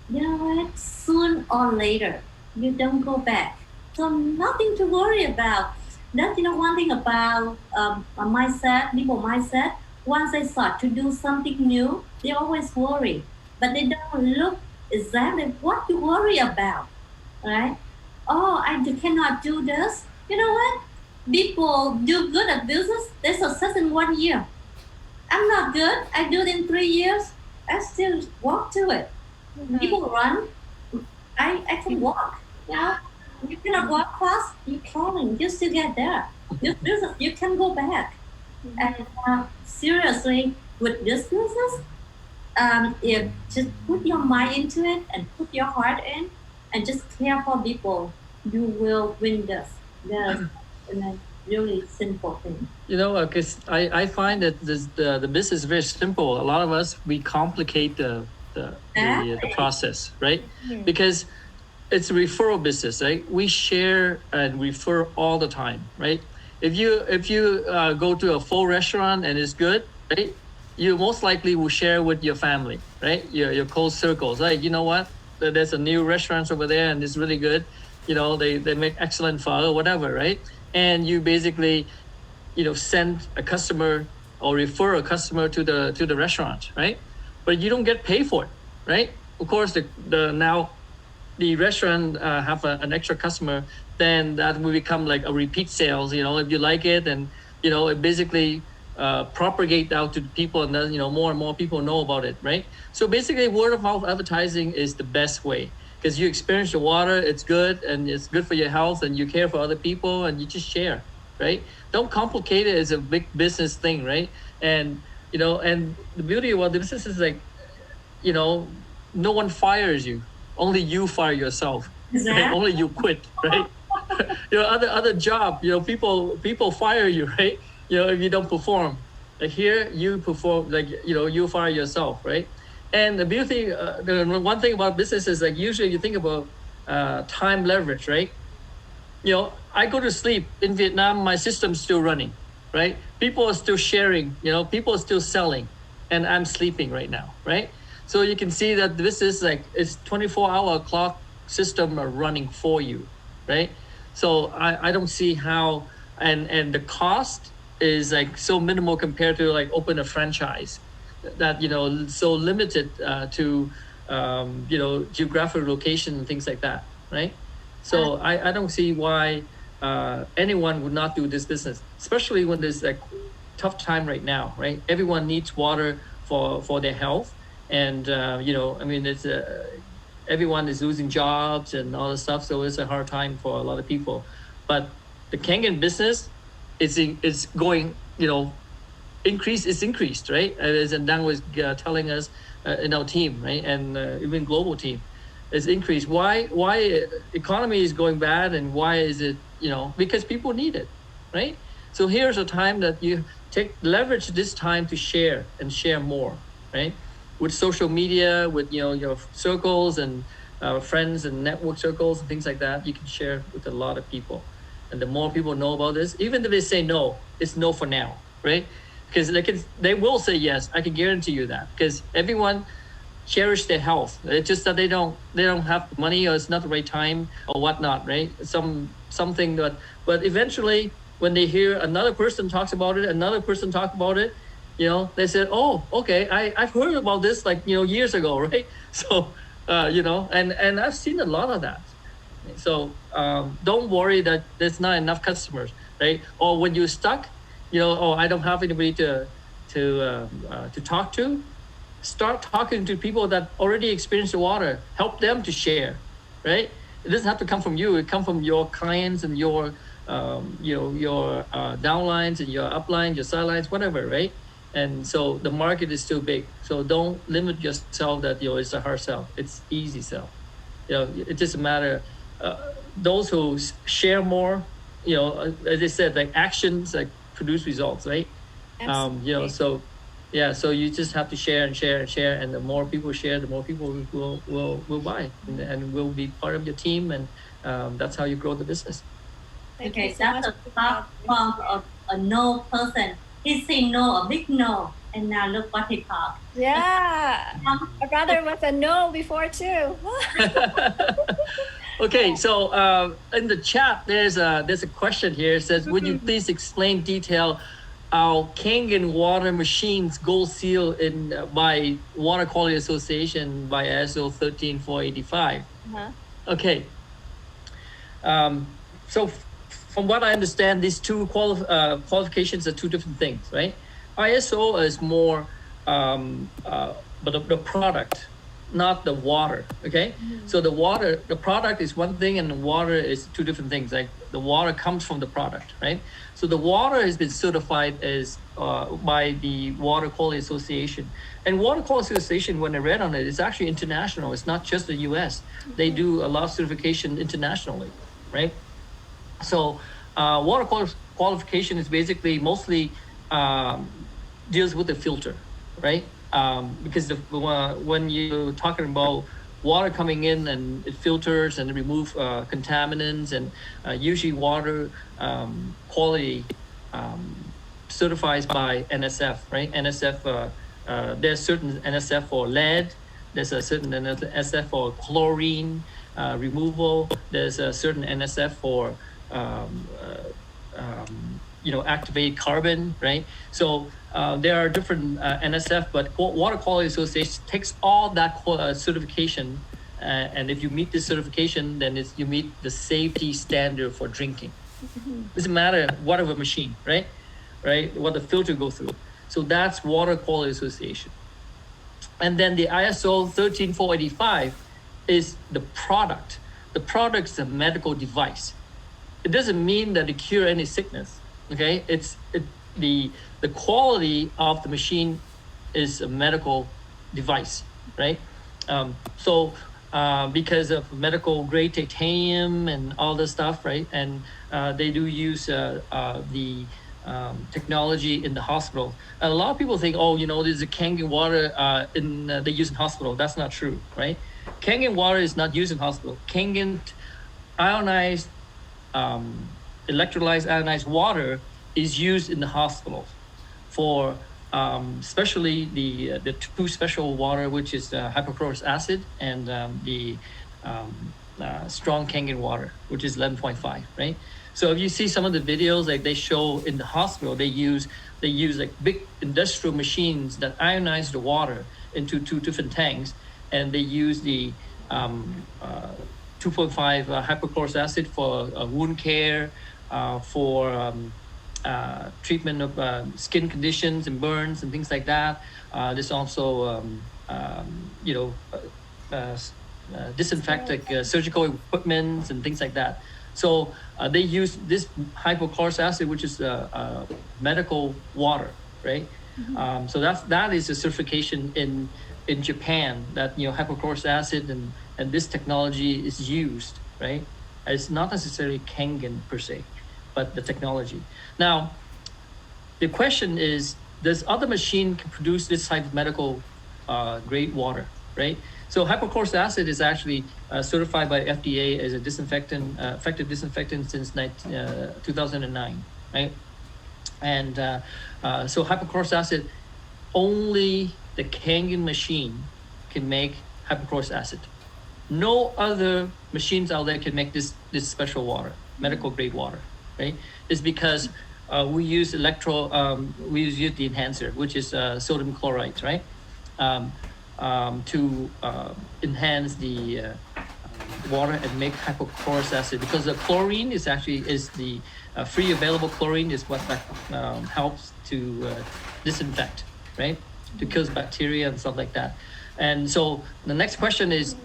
you know what? Soon or later, you don't go back. So nothing to worry about. That's one thing about a mindset, people mindset. Once they start to do something new, they always worry, but they don't look exactly what you worry about, right? Oh, cannot do this. You know what? People do good at business, they success in 1 year. I'm not good. I do it in 3 years. I still walk to it. People run. I can walk. You cannot walk fast. You're crawling. You still get there. You can go back. And seriously, with this business, if just put your mind into it and put your heart in, and just care for people, you will win this. That's a really simple thing. Because I find that the business is very simple. A lot of us, we complicate the process, right? Because it's a referral business, right? We share and refer all the time, right? If you go to a full restaurant and it's good, right? You most likely will share with your family, right? Your close circles. Like, you know what? There's a new restaurant over there and it's really good. They make excellent pho or whatever, right? And you basically, send a customer or refer a customer to the restaurant, right? But you don't get paid for it, right? Of course, the restaurant have an extra customer, then that will become like a repeat sales. If you like it, and it basically propagate out to people, and then more and more people know about it, right? So basically, word of mouth advertising is the best way, because you experience the water, it's good, and it's good for your health, and you care for other people, and you just share, right? Don't complicate it as a big business thing, right? And and the beauty about the business is like, no one fires you. Only you fire yourself. Exactly. Right? Only you quit, right? Your other job, people fire you, right? If you don't perform. Like here, you perform, like you fire yourself, right? And the beauty, the one thing about business is like usually you think about time leverage, right? I go to sleep in Vietnam, my system's still running, right? People are still sharing, people are still selling, and I'm sleeping right now, right? So you can see that this is like, it's 24-hour clock system are running for you, right? So I don't see how, and the cost is like so minimal compared to like open a franchise that, so limited to, geographic location and things like that, right? So I don't see why anyone would not do this business, especially when there's like tough time right now, right? Everyone needs water for their health. And, it's everyone is losing jobs and all this stuff. So it's a hard time for a lot of people. But the Kangen business is going, it's increased, right? As Dan was telling us in our team, right? And even global team is increased. Why economy is going bad, and why is it, because people need it, right? So here's a time that you leverage this time to share and share more, right? With social media, with your circles and friends and network circles and things like that, you can share with a lot of people. And the more people know about this, even if they say no, it's no for now, right? Because they will say yes. I can guarantee you that, because everyone cherish their health. It's just that they don't have money, or it's not the right time or whatnot, right? Something that, but eventually when they hear another person talks about it, they said, oh, okay, I've heard about this like, years ago, right? So, and I've seen a lot of that. So don't worry that there's not enough customers, right? Or when you're stuck, I don't have anybody to talk to. Start talking to people that already experience the water. Help them to share, right? It doesn't have to come from you. It come from your clients and your your downlines and your uplines, your sidelines, whatever, right? And so the market is still big. So don't limit yourself that it's a hard sell. It's easy sell. It's just a matter. Those who share more, as I said, like actions like produce results, right? Absolutely. So so you just have to share and share and share, and the more people share, the more people will buy and will be part of your team, and that's how you grow the business. Thank you Okay, so that's much. a top from a no person. He say no, a big no, and now look what he talked. Yeah. My brother was a no before too. Okay, so in the chat, there's a question here. It says, would you please explain detail how Kangen water machines gold seal by Water Quality Association by ISO 13485? Uh-huh. Okay. So from what I understand, these two qualifications are two different things, right? ISO is more but the product, not the water, okay? So the product is one thing, and the water is two different things. Like the water comes from the product, right? So the water has been certified as by the Water Quality Association. And Water Quality Association, when I read on it, it's actually international. It's not just the US. They do a lot of certification internationally, right? So water qualification is basically mostly deals with the filter, right? Because when you're talking about water coming in and it filters and remove contaminants, and usually water quality certifies by NSF, right? NSF, there's certain NSF for lead, there's a certain NSF for chlorine removal, there's a certain NSF for activated carbon, right? So there are different NSF, but Water Quality Association takes all that certification, and if you meet this certification, then you meet the safety standard for drinking. Doesn't matter whatever machine, right? What the filter goes through. So that's Water Quality Association. And then the ISO 13485 is the product. The product is a medical device. It doesn't mean that it cure any sickness. Okay, the quality of the machine is a medical device, right? So because of medical grade titanium and all this stuff, right? And they do use the technology in the hospital. A lot of people think, there's a Kangen water they use in hospital. That's not true, right? Kangen water is not used in hospital. Kangen ionized electrolyzed ionized water is used in the hospitals for especially the two special water, which is hypochlorous acid and the strong Kangen water, which is 11.5, right? So if you see some of the videos, like they show in the hospital, they use like big industrial machines that ionize the water into two different tanks, and they use the 2.5 hypochlorous acid for wound care, for treatment of skin conditions and burns and things like that. There's also, disinfect surgical equipment and things like that. So they use this hypochlorous acid, which is medical water, right? So that is a certification in Japan that hypochlorous acid and this technology is used, right? It's not necessarily Kangen per se, but the technology. Now, the question is, does other machine can produce this type of medical grade water, right? So hypochlorous acid is actually certified by FDA as a disinfectant, effective disinfectant since 2009, right? And so hypochlorous acid, only the Kangen machine can make hypochlorous acid. No other machines out there can make this special water, medical grade water, right? It's because we use the enhancer, which is sodium chloride, right? To enhance the water and make hypochlorous acid, because the chlorine is the free available chlorine is what helps to disinfect, right? To kill bacteria and stuff like that. And so the next question is,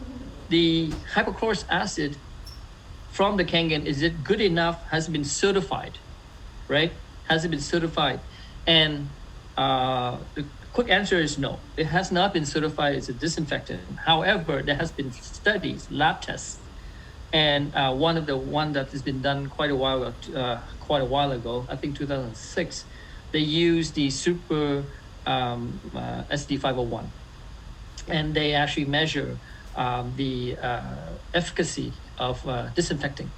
the hypochlorous acid from the Kangen, is it good enough? Has it been certified, right? Has it been certified? And the quick answer is no. It has not been certified as a disinfectant. However, there has been studies, lab tests, and one that has been done quite a while ago, I think 2006, they used the Super SD501, and they actually measure the efficacy of disinfecting,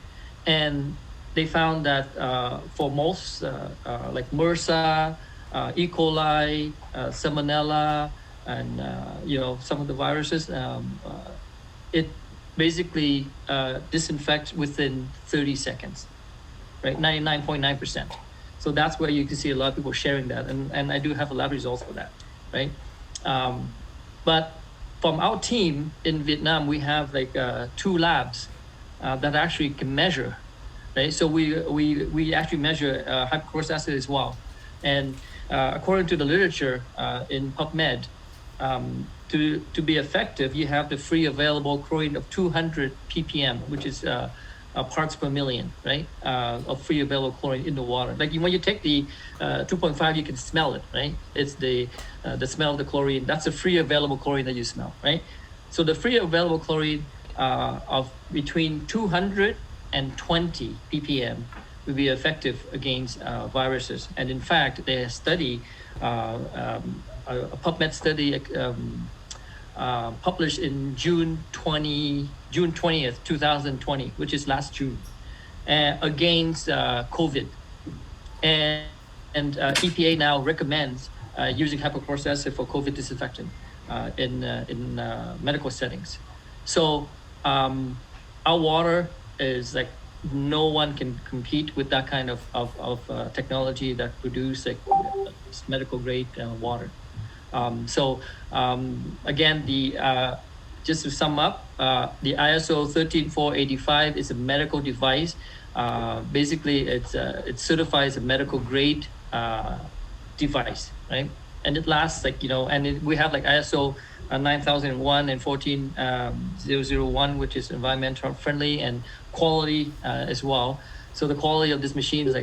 and they found that for most like MRSA, E. coli, Salmonella, and some of the viruses, it basically disinfects within 30 seconds, right? 99.9%. So that's where you can see a lot of people sharing that, and I do have a lab results for that, right? But from our team in Vietnam, we have like 2 labs that actually can measure, right? So we actually measure hypochlorous acid as well, and according to the literature in PubMed, to be effective, you have the free available chlorine of 200 ppm, which is parts per million, right? Of free available chlorine in the water. Like when you take the 2.5, you can smell it, right? It's the smell of the chlorine. That's the free available chlorine that you smell, right? So the free available chlorine of between 200 and 20 ppm will be effective against viruses. And in fact, they study a PubMed study published in June 20th, 2020, which is last June, against COVID. And EPA now recommends using hypochlorous acid for COVID disinfectant in medical settings. So our water is like, no one can compete with that kind of technology that produce like medical grade water. Again, just to sum up, the ISO 13485 is a medical device. Basically, it's certified as a medical grade device, right? And it lasts we have like ISO 9001 and 14001, which is environmental friendly and quality as well. So the quality of this machine is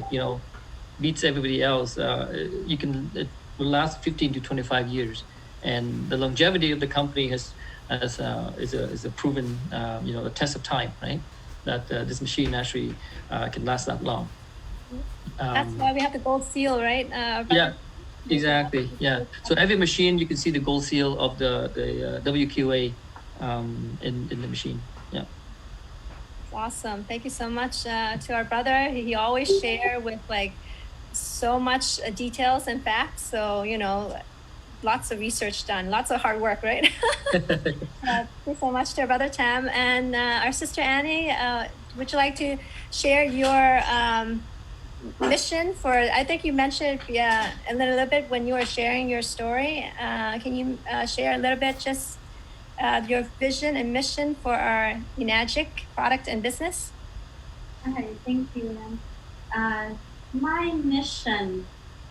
beats everybody else. It will last 15 to 25 years, and the longevity of the company is a proven a test of time, right? That this machine actually can last that long. That's why we have the gold seal, right? Yeah, exactly. Yeah. So every machine, you can see the gold seal of the WQA in the machine. Yeah. Awesome. Thank you so much to our brother. He always share with like so much details and facts. So, lots of research done, lots of hard work, right? Thank you so much to our brother Tam and our sister Annie. Would you like to share your mission for, I think you mentioned a little bit when you were sharing your story. Can you share a little bit just your vision and mission for our Enagic product and business? Hi, thank you. My mission,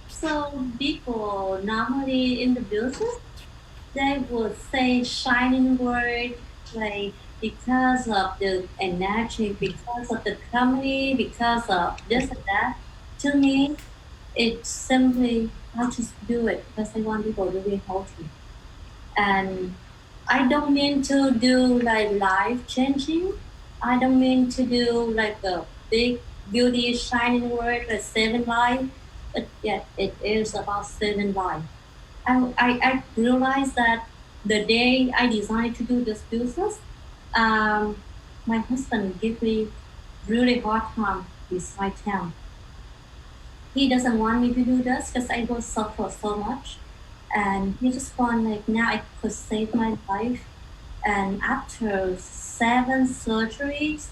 so people normally in the business, they would say shining word, like because of the energy, because of the company, because of this and that. To me, it's simply, I just do it because I want people to be healthy. And I don't mean to do like life changing. I don't mean to do like a big beauty shining word like saving life, but yet it is about saving life. I realized that the day I decided to do this business, my husband gave me really hard time beside him. He doesn't want me to do this because I will suffer so much. And he just want like, now I could save my life. And after 7 surgeries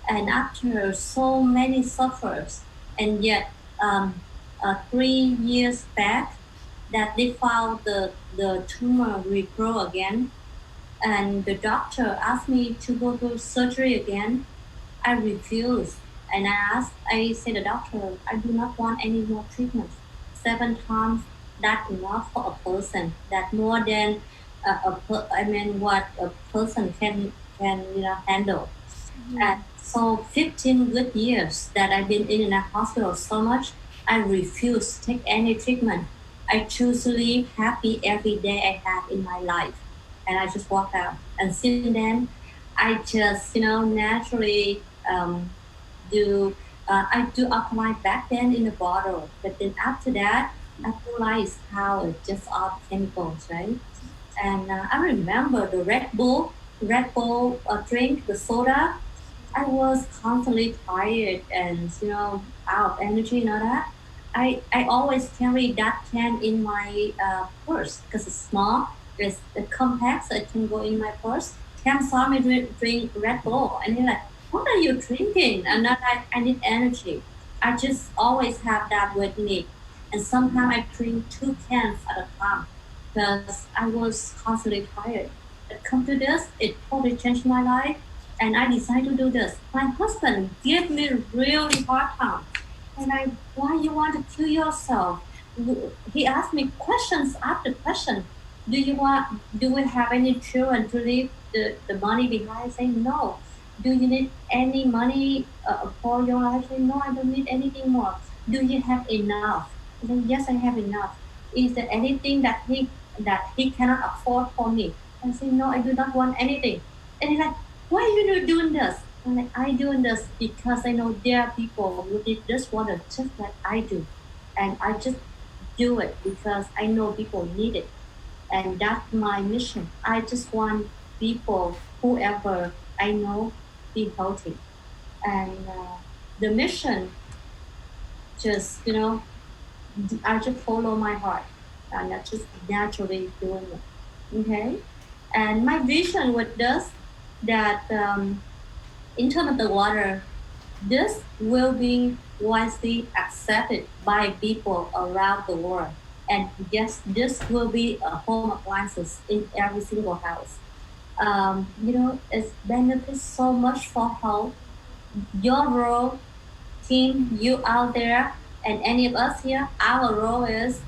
and after so many suffers, and yet 3 years back that they found the tumor regrow again, and the doctor asked me to go to surgery again. I refused, and I said to the doctor, I do not want any more treatments. 7 times, that's enough for a person. That more than what a person can handle. And so 15 good years that I've been in a hospital so much, I refuse to take any treatment. I choose to live happy every day I have in my life. And I just walk out. And since then, I just, naturally do, I do apply back then in the bottle. But then after that, I realized how it's just all chemicals, right? And I remember the Red Bull drink, the soda. I was constantly tired and out of energy and all that. I always carry that can in my purse because it's small. It's compact, so it can go in my purse. Cam saw me drink Red Bull, and he's like, "What are you drinking?" And then I need energy. I just always have that with me, and sometimes I drink 2 cans at a time because I was constantly tired. But come to this, it totally changed my life and I decided to do this. My husband gave me really hard time. And why you want to kill yourself? He asked me questions after question. Do we have any children to leave the money behind? I say no. Do you need any money for your life? I say no, I don't need anything more. Do you have enough? I say yes, I have enough. Is there anything that he cannot afford for me? I say no, I do not want anything. And he's like, why are you not doing this? I'm like, I doing this because I know there are people who need this water just like I do. And I just do it because I know people need it. And that's my mission. I just want people, whoever I know, be healthy. And the mission just, I just follow my heart. And I just naturally doing it. Okay? And my vision with this, that in terms of the water, this will be wisely accepted by people around the world. And yes, this will be a home appliances in every single house. It benefits so much for health. Your role, team, you out there, and any of us here, our role is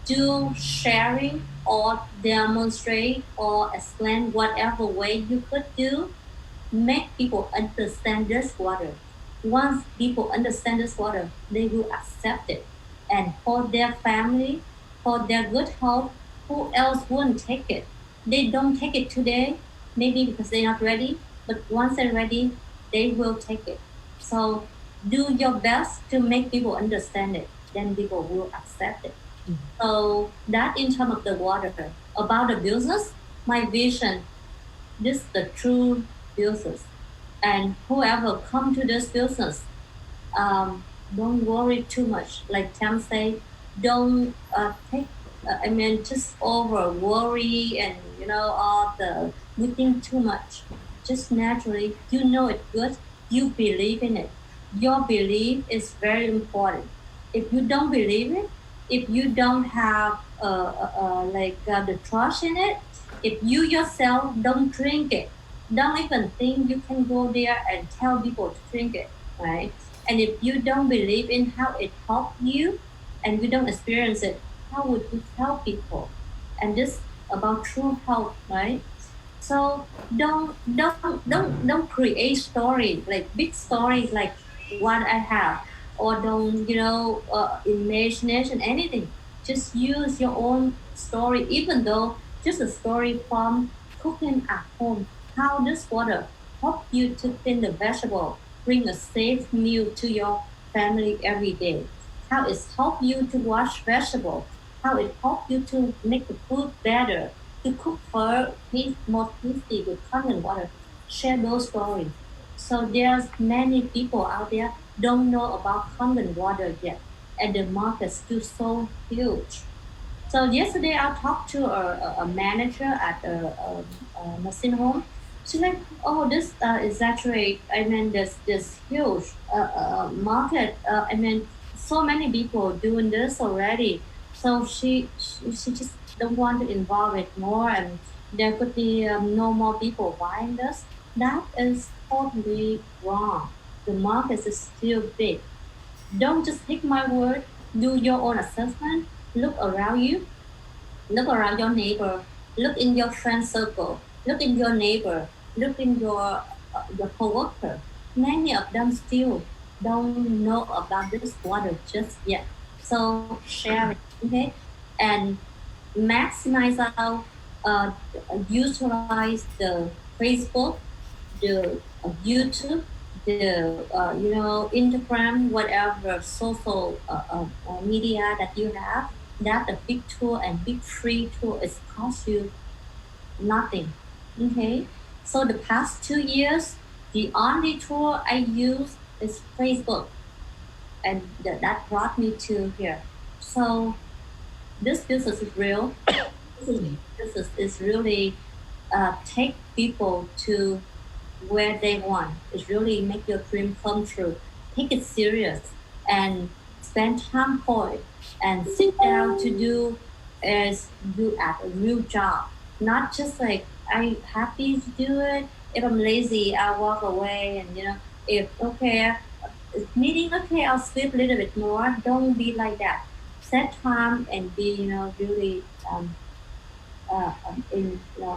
do sharing or demonstrate or explain whatever way you could do, make people understand this water. Once people understand this water, they will accept it. And for their family, for their good health, who else wouldn't take it? They don't take it today, maybe because they're not ready, but once they're ready, they will take it. So do your best to make people understand it, then people will accept it. So that in terms of the water. About the business, my vision, this is the true business. And whoever come to this business, don't worry too much. Like Tam say, don't just over worry and all the we think too much. Just naturally, it's good. You believe in it. Your belief is very important. If you don't believe it, if you don't have the trust in it, if you yourself don't drink it, don't even think you can go there and tell people to drink it, right? And if you don't believe in how it helps you and you don't experience it, how would you tell people? And this about true health, right? So don't create story like big stories like what I have, or don't imagination anything. Just use your own story, even though just a story from cooking at home. How this water help you to clean the vegetable, bring a safe meal to your family every day. How it help you to wash vegetable. How it help you to make the food better, to cook more tasty with common water. Share those stories. So there's many people out there don't know about common water yet, and the market is still so huge. So yesterday I talked to a manager at a nursing home. She's like, "Oh, this is actually, I mean, this huge market. I mean, so many people doing this already. So she just don't want to involve it more, and there could be no more people buying this. That is totally wrong. The market is still big. Don't just take my word. Do your own assessment. Look around you. Look around your neighbor. Look in your friend circle. Look in your neighbor. Look in your your coworker. Many of them still don't know about this water just yet. So share it, okay, and maximize out, utilize the Facebook, the YouTube, the Instagram, whatever social media that you have. That a big tool and big free tool is cost you nothing. Okay, so the past 2 years, the only tool I use is Facebook, and that brought me to here. So this business is real. This is really take people to where they want. It's really make your dream come true. Take it serious and spend time for it and sit down to do as do at a real job. Not just like I'm happy to do it. If I'm lazy, I'll walk away and if okay meeting okay, I'll sleep a little bit more. Don't be like that. Set time and be really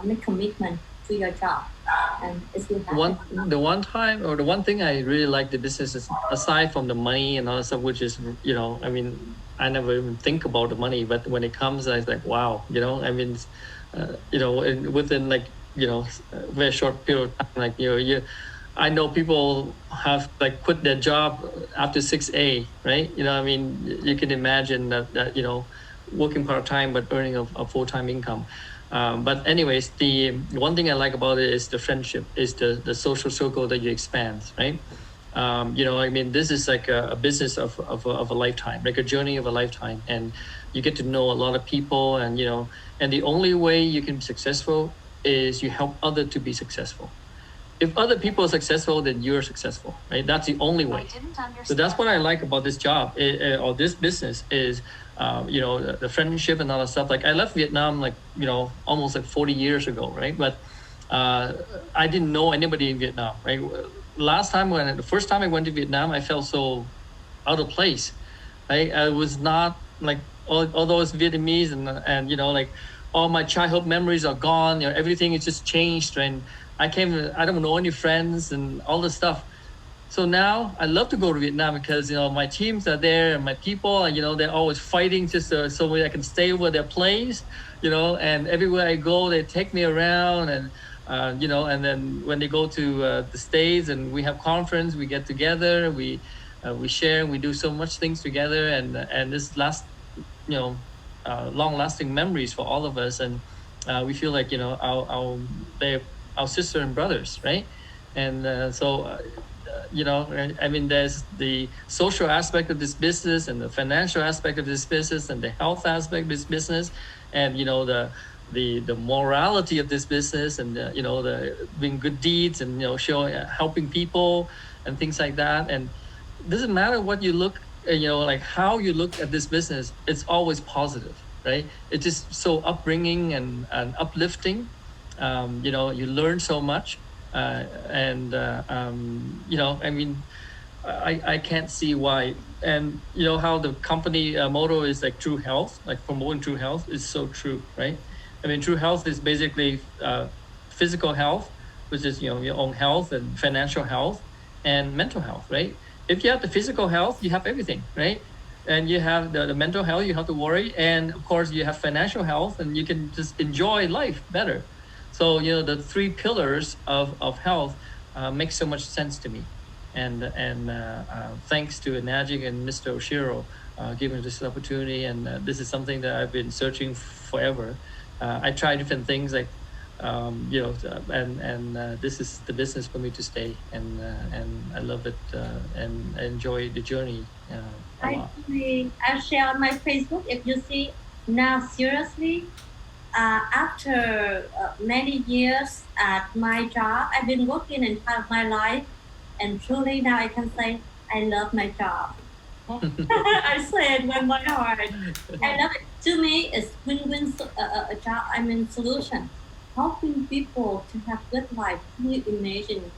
make commitment to your job, and it will happen. The one time or the one thing I really like the business is, aside from the money and all that stuff, which is I mean, I never even think about the money, but when it comes, I was like, wow, I mean, within like a very short period of time, like I know people have like quit their job after 6A, right? I mean, you can imagine that working part-time but earning a full-time income. But anyways, the one thing I like about it is the friendship, is the social circle that you expand, right? I mean, this is like a business of a lifetime, like a journey of a lifetime, and you get to know a lot of people, and and the only way you can be successful is you help others to be successful. If other people are successful, then you're successful, right? That's the only way. So that's what I like about this job or this business is, the friendship and all that stuff. Like I left Vietnam, like, almost like 40 years ago, right? But I didn't know anybody in Vietnam, right? The first time I went to Vietnam, I felt so out of place, right? I was not like, all those Vietnamese and like all my childhood memories are gone. Everything is just changed, and I don't know any friends and all this stuff. So now I love to go to Vietnam because, my teams are there and my people, they're always fighting just so I can stay over their place, and everywhere I go, they take me around and, and then when they go to the States and we have conference, we get together, we share, we do so much things together, and this last, long-lasting memories for all of us. And we feel like, they're our sister and brothers, right? And I mean, there's the social aspect of this business and the financial aspect of this business and the health aspect of this business, and the morality of this business, and the doing good deeds and showing helping people and things like that. And it doesn't matter what you look, like how you look at this business, it's always positive, right? It's just so upbringing and uplifting. You learn so much, I mean, I can't see why. And how the company motto is like true health, like promoting true health, is so true, right? I mean, true health is basically physical health, which is your own health, and financial health and mental health, right? If you have the physical health, you have everything, right? And you have the mental health, you have to worry, and of course you have financial health, and you can just enjoy life better. So the three pillars of health make so much sense to me, and thanks to Enagic and Mr. Oshiro giving this opportunity, and this is something that I've been searching forever. I try different things like this is the business for me to stay, and I love it, and I enjoy the journey a lot. I share on my Facebook. If you see now, seriously. After many years at my job, I've been working entire my life, and truly now I can say I love my job. I say it with my heart. I love it. To me, it's win-win a job. I mean, solution, helping people to have good life. Can you imagine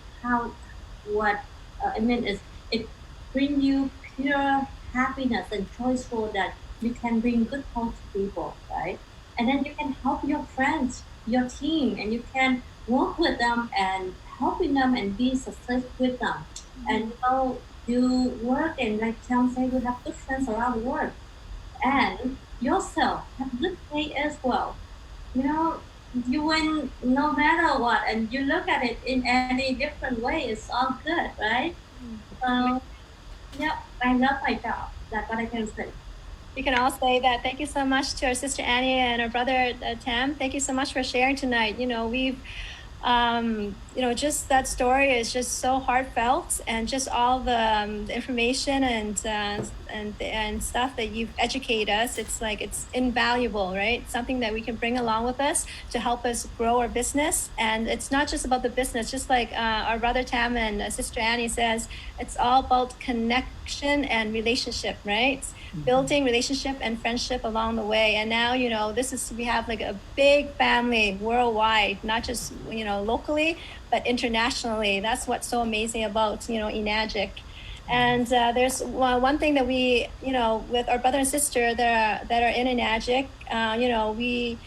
it bring you pure happiness and joyful that you can bring good health to people, right? And then you can help your friends, your team, and you can work with them and helping them and be success with them. And you work and like Tom said, you have good friends around the world and yourself have good pay as well. You know, you win no matter what, and you look at it in any different way, it's all good, right? So, yeah, I love my job. That's what I can say. We can all say that. Thank you so much to our sister Annie and our brother Tam. Thank you so much for sharing tonight. We've just that story is just so heartfelt, and just all the information and stuff that you've educated us. It's like it's invaluable, right? Something that we can bring along with us to help us grow our business. And it's not just about the business, just like our brother Tam and sister Annie says, it's all about connection and relationship, right? Building relationship and friendship along the way. And now, we have like a big family worldwide, not just, locally, but internationally. That's what's so amazing about, Enagic. And there's one thing that we, with our brother and sister that are in Enagic, we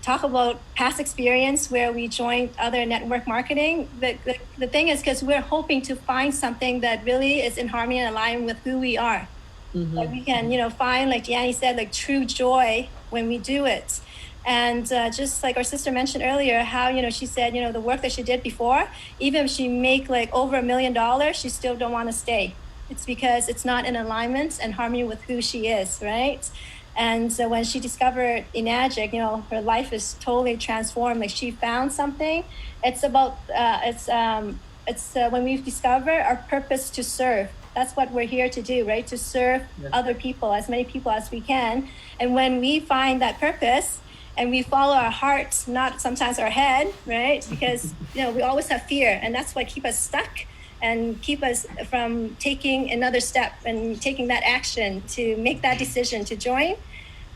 talk about past experience where we joined other network marketing. The thing is, because we're hoping to find something that really is in harmony and aligned with who we are. That we can, find, like Deannie said, like true joy when we do it. And just like our sister mentioned earlier, how, she said, the work that she did before, even if she make like over $1 million, she still don't want to stay. It's because it's not in alignment and harmony with who she is, right? And so when she discovered Enagic, her life is totally transformed. Like she found something. It's about, when we've discovered our purpose to serve. That's what we're here to do, right? To serve other people, as many people as we can. And when we find that purpose and we follow our hearts, not sometimes our head, right? Because, we always have fear, and that's what keep us stuck and keep us from taking another step and taking that action to make that decision to join.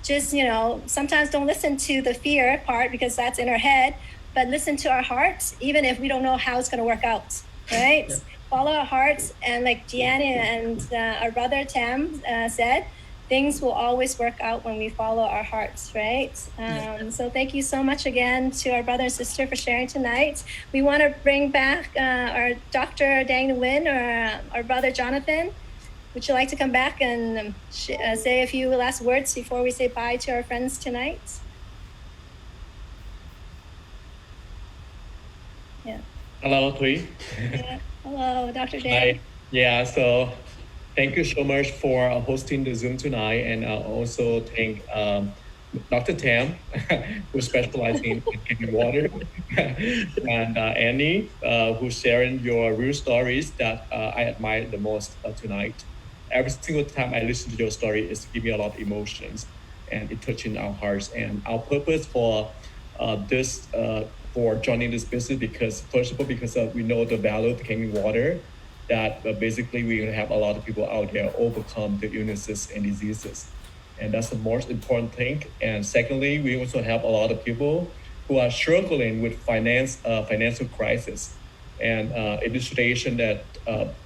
Just, sometimes don't listen to the fear part because that's in our head, but listen to our hearts, even if we don't know how it's going to work out, right? Yeah. Follow our hearts, and like Deanna and our brother Tam said, things will always work out when we follow our hearts, right? So thank you so much again to our brother and sister for sharing tonight. We want to bring back our Dr. Dang Nguyen or our brother Jonathan. Would you like to come back and say a few last words before we say bye to our friends tonight? Yeah. Hello, Thuy. Yeah. Hello, Dr. Dang. Yeah, so thank you so much for hosting the Zoom tonight, and also thank Dr. Tam, who specializes in drinking water, and Annie, who's sharing your real stories that I admire the most tonight. Every single time I listen to your story, it's give me a lot of emotions, and it touching our hearts. And our purpose for for joining this business, because first of all, because we know the value of drinking water, that basically we're gonna have a lot of people out there overcome the illnesses and diseases. And that's the most important thing. And secondly, we also have a lot of people who are struggling with financial crisis, and in this situation that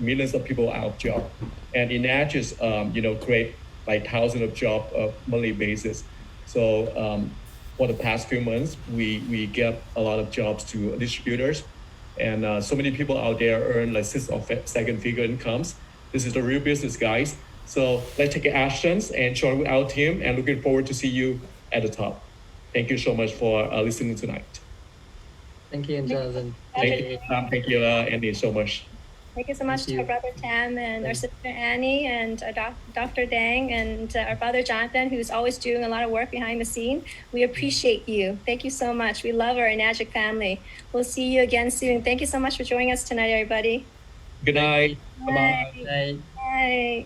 millions of people are out of job. And Enagic, create like thousands of jobs on a monthly basis. So for the past few months, we get a lot of jobs to distributors, and so many people out there earn like 6 or 7 figure incomes. This is the real business, guys. So let's take actions and join with our team, and looking forward to see you at the top. Thank you so much for listening tonight. Thank you, Jonathan. Thank you, Andy, so much. Thank you so much to our brother Tam and our sister Annie and our Dr. Dang and our brother Jonathan, who's always doing a lot of work behind the scene. We appreciate you. Thank you so much. We love our Enagic family. We'll see you again soon. Thank you so much for joining us tonight, everybody. Good night. Bye. Bye. Bye.